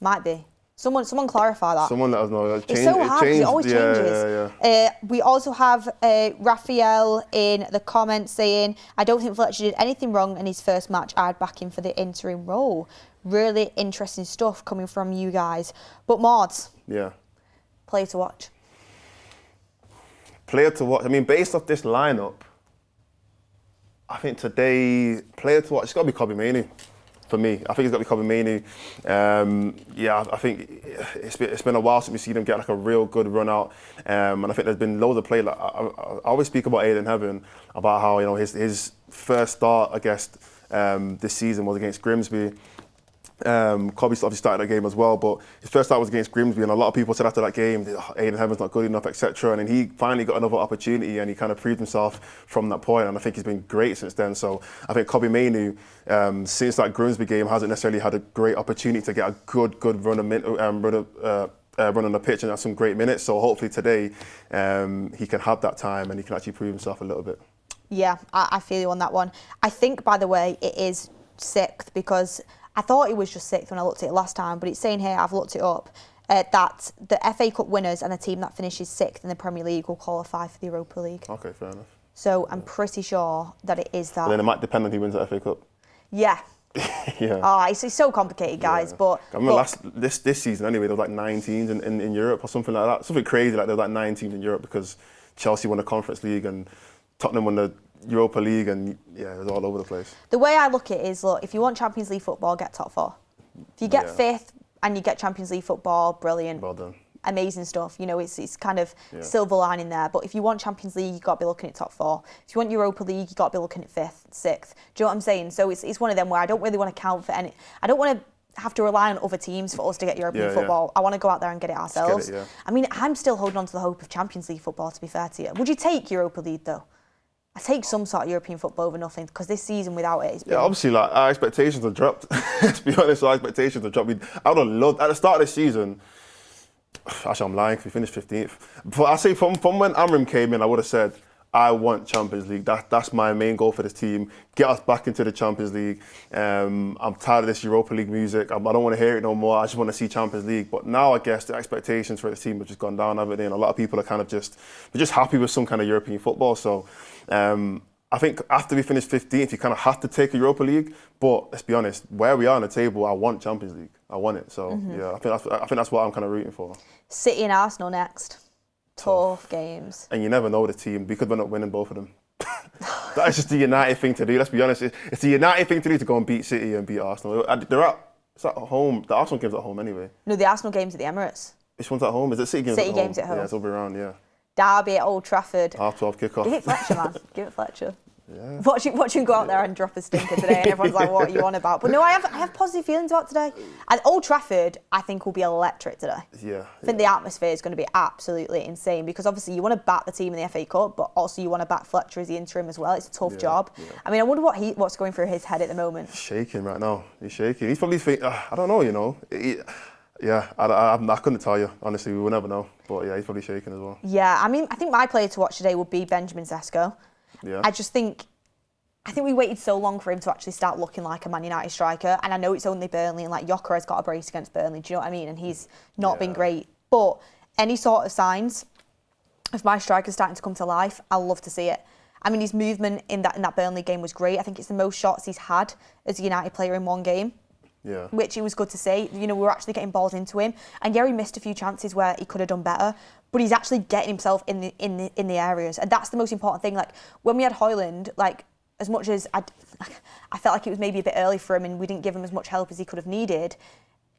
Might be. Someone clarify that. Someone let us know. It's so hard because it always changes. Yeah. We also have Raphael in the comments saying, "I don't think Fletcher did anything wrong in his first match. I'd back him for the interim role." Really interesting stuff coming from you guys. But Mordzs, player to watch. Player to watch. I mean, based off this lineup, I think today, player to watch, it's got to be Kobbie Mainoo. for me. I think it's got to be Kobe Mainoo. I think it's been a while since we've seen him get like a real good run out. And I think there's been loads of play. Like, I always speak about Aiden Heaven, about how, you know, his first start, I guess, this season was against Grimsby. Kobe obviously started that game as well, but his first start was against Grimsby, and a lot of people said after that game, Aiden Heaven's not good enough, etc. And then he finally got another opportunity, and he kind of proved himself from that point. And I think he's been great since then. So I think Kobe Mainoo, since that Grimsby game, hasn't necessarily had a great opportunity to get a good run on the pitch and have some great minutes. So hopefully today he can have that time and he can actually prove himself a little bit. Yeah, I feel you on that one. I think, by the way, it is 6th, because I thought it was just 6th when I looked at it last time, but it's saying here, I've looked it up, that the FA Cup winners and the team that finishes 6th in the Premier League will qualify for the Europa League. Okay, fair enough. So I'm pretty sure that it is that. And then it might depend on who wins the FA Cup. Yeah. Yeah. Oh, it's so complicated, guys. Yeah. But I remember this season anyway, there was like 9 teams in Europe or something like that. Something crazy, like there was like 9 teams in Europe because Chelsea won the Conference League and Tottenham won the Europa League, and yeah, it was all over the place. The way I look at it is, look, if you want Champions League football, get top 4. If you get 5th and you get Champions League football, brilliant. Well done. Amazing stuff. You know, it's kind of silver lining there. But if you want Champions League, you've got to be looking at top 4. If you want Europa League, you've got to be looking at 5th, 6th. Do you know what I'm saying? So it's one of them where I don't really want to count for any. I don't want to have to rely on other teams for us to get European football. I want to go out there and get it ourselves. I mean, I'm still holding on to the hope of Champions League football, to be fair to you. Would you take Europa League, though? I take some sort of European football over nothing, because this season without it, it's been... Yeah, obviously, like, our expectations have dropped. Let's be honest, our expectations have dropped. I would have loved, at the start of this season, actually I'm lying, because we finished 15th. But I say from when Amram came in, I would have said, I want Champions League. That's my main goal for this team. Get us back into the Champions League. I'm tired of this Europa League music. I don't want to hear it no more. I just want to see Champions League. But now I guess the expectations for this team have just gone down, haven't they? And a lot of people are kind of just happy with some kind of European football. So I think after we finish 15th, you kind of have to take a Europa League. But let's be honest, where we are on the table, I want Champions League. I want it. So yeah, I think that's what I'm kind of rooting for. City and Arsenal next. Tough games. And you never know the team. We could end up winning both of them. That's just the United thing to do. Let's be honest. It's the United thing to do, to go and beat City and beat Arsenal. It's at home. The Arsenal game's at home anyway. No, the Arsenal game's at the Emirates. Which one's at home? Is it City game's at home? City game's at home. Yeah, it's all around, yeah. Derby at Old Trafford. 12:30 kickoff. Give it Fletcher, man. Give it Fletcher. Yeah. Watch him go out there and drop a stinker today, and everyone's like, what are you on about? But no, I have positive feelings about today. And Old Trafford, I think, will be electric today. Yeah. I think the atmosphere is going to be absolutely insane, because obviously you want to back the team in the FA Cup, but also you want to back Fletcher as the interim as well. It's a tough job. Yeah. I mean, I wonder what's going through his head at the moment. He's shaking right now. He's shaking. He's probably thinking, I don't know, you know. I couldn't tell you, honestly. We will never know. But yeah, he's probably shaking as well. Yeah, I mean, I think my player to watch today would be Benjamin Sesko. Yeah. I think we waited so long for him to actually start looking like a Man United striker. And I know it's only Burnley, and like Yoker has got a brace against Burnley. Do you know what I mean? And he's not been great. But any sort of signs of my striker starting to come to life, I'll love to see it. I mean, his movement in that Burnley game was great. I think it's the most shots he's had as a United player in one game. Yeah. Which it was good to see. You know, we were actually getting balls into him. And yeah, he missed a few chances where he could have done better, but he's actually getting himself in the areas. And that's the most important thing. Like, when we had Højlund, like, as much as I felt like it was maybe a bit early for him and we didn't give him as much help as he could have needed,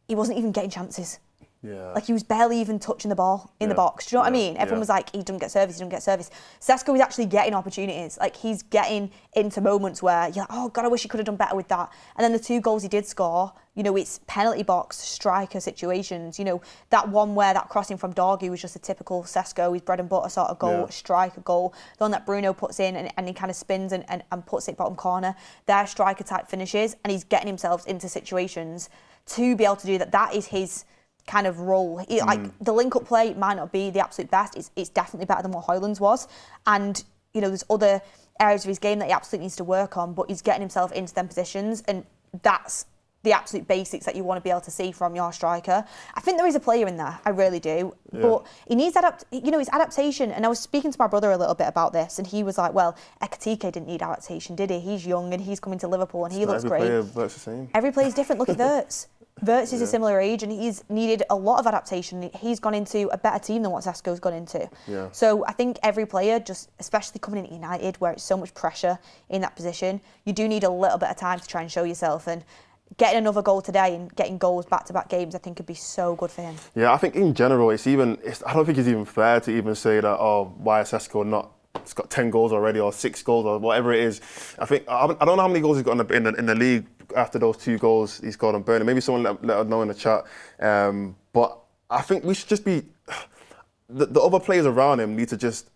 he wasn't even getting chances. Yeah. Like, he was barely even touching the ball in the box. Do you know what I mean? Everyone was like, he doesn't get service, he doesn't get service. Sesko is actually getting opportunities. Like, he's getting into moments where you're like, oh God, I wish he could have done better with that. And then the 2 goals he did score, you know, it's penalty box, striker situations. You know, that one where that crossing from Dorgu was just a typical Sesko, his bread and butter sort of goal, striker goal. The one that Bruno puts in and he kind of spins and puts it bottom corner. They're striker type finishes, and he's getting himself into situations to be able to do that. That is his kind of role. Like, the link-up play might not be the absolute best. It's definitely better than what Højlund's was. And, you know, there's other areas of his game that he absolutely needs to work on, but he's getting himself into them positions, and that's the absolute basics that you want to be able to see from your striker. I think there is a player in there, I really do. Yeah. But he needs his adaptation. And I was speaking to my brother a little bit about this, and he was like, well, Ekitike didn't need adaptation, did he? He's young and he's coming to Liverpool and he looks great. Every player works the same. Every player's different. Look at Wirtz. Wirtz is a similar age, and he's needed a lot of adaptation. He's gone into a better team than what Sesko's gone into. Yeah. So I think every player, just especially coming into United, where it's so much pressure in that position, you do need a little bit of time to try and show yourself. And getting another goal today and getting goals back-to-back games, I think would be so good for him. Yeah, I think in general, I don't think it's even fair to even say that, oh, why is Sesko not? It's got 10 goals already or 6 goals or whatever it is. I don't know how many goals he's got in the league after those 2 goals he's got on Burnley. Maybe someone let us know in the chat. But I think we should just be... The other players around him need to just...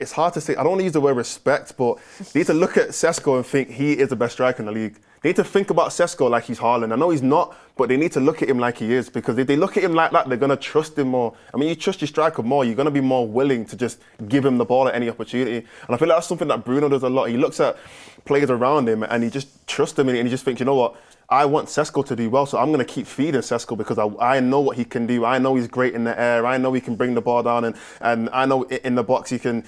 It's hard to say. I don't want to use the word respect, but they need to look at Sesko and think he is the best striker in the league. They need to think about Sesko like he's Haaland. I know he's not, but they need to look at him like he is, because if they look at him like that, they're going to trust him more. I mean, you trust your striker more, you're going to be more willing to just give him the ball at any opportunity. And I feel like that's something that Bruno does a lot. He looks at players around him and he just trusts them, and he just thinks, you know what? I want Sesko to do well, so I'm going to keep feeding Sesko because I know what he can do. I know he's great in the air. I know he can bring the ball down, and I know in the box he can,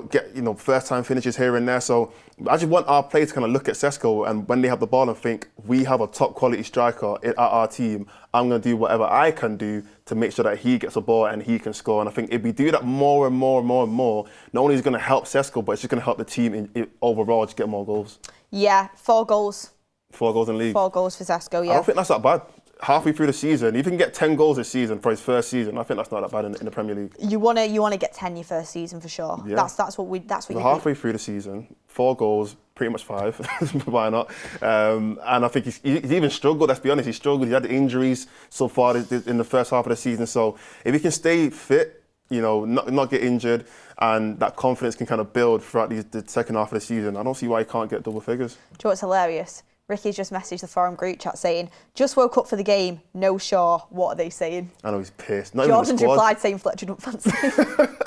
get first-time finishes here and there. So I just want our players to kind of look at Sesko, and when they have the ball and think, we have a top-quality striker at our team, I'm going to do whatever I can do to make sure that he gets the ball and he can score. And I think if we do that more and more and more and more, not only is it going to help Sesko, but it's just going to help the team overall to get more goals. Yeah, 4 goals. 4 goals in league. 4 goals for Sesko, yeah. I don't think that's that bad. Halfway through the season, if you can get 10 goals this season for his first season, I think that's not that bad in the Premier League. You want to get 10 your first season for sure. Yeah. That's what you halfway through the season, 4 goals, pretty much 5. Why not? And I think he's even struggled. Let's be honest, he struggled. He had injuries so far in the first half of the season. So if he can stay fit, not get injured, and that confidence can kind of build throughout the second half of the season, I don't see why he can't get double figures. Do you know what's hilarious? Ricky's just messaged the forum group chat saying, just woke up for the game, no Shaw. What are they saying? I know he's pissed. Not Jordan's even in the squad. replied saying Fletcher don't fancy him.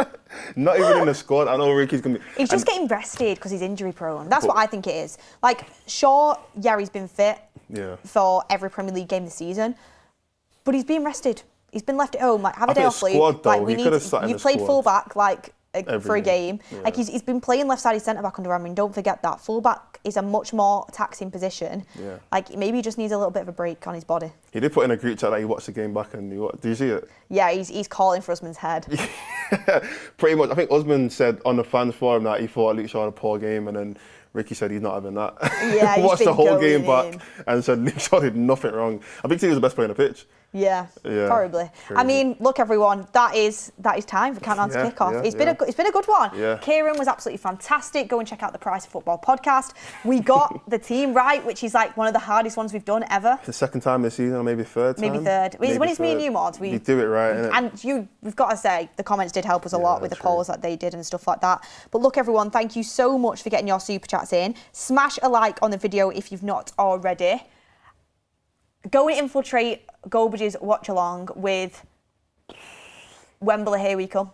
Not even in the squad. I know Ricky's going to be... He's just getting rested because he's injury prone. That's what I think it is. Like, Shaw, he's been fit for every Premier League game this season, but he's been rested. He's been left at home. Like, have a day off leave. You played full-back, for a game. Yeah. Like, he's been playing left-sided centre-back under Ramrin. Don't forget that. Full-back is a much more taxing position. Yeah. Like, maybe he just needs a little bit of a break on his body. He did put in a group chat that he watched the game back and did you see it? Yeah, he's calling for Usman's head. Pretty much. I think Usman said on the fans forum that he thought Luke Shaw had a poor game, and then Ricky said he's not having that. Yeah, watched the whole game back and said Luke Shaw did nothing wrong. I think he was the best player on the pitch. Yeah, horribly. Crazy. I mean, look, everyone, that is time for Countdown to Kick-Off. It's been a good one. Yeah. Kieran was absolutely fantastic. Go and check out the Price of Football podcast. We got the team right, which is like one of the hardest ones we've done ever. The second time this season, or maybe third time? Maybe third. When it's me and you, Mords, we do it right, innit? And we've got to say, the comments did help us a lot with the polls that they did and stuff like that. But look, everyone, thank you so much for getting your super chats in. Smash a like on the video if you've not already. Go and infiltrate Goldbridge's watch along with Wembley Here We Come.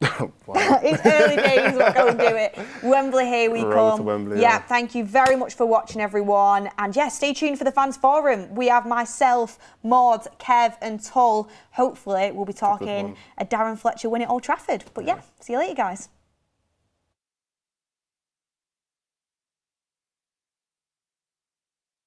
It's early days, we'll go and do it. Wembley Here We Come. To Wembley, yeah, thank you very much for watching, everyone. And yeah, stay tuned for the fans forum. We have myself, Mords, Kev and Tull. Hopefully we'll be talking a Darren Fletcher win at Old Trafford. But yeah, see you later, guys.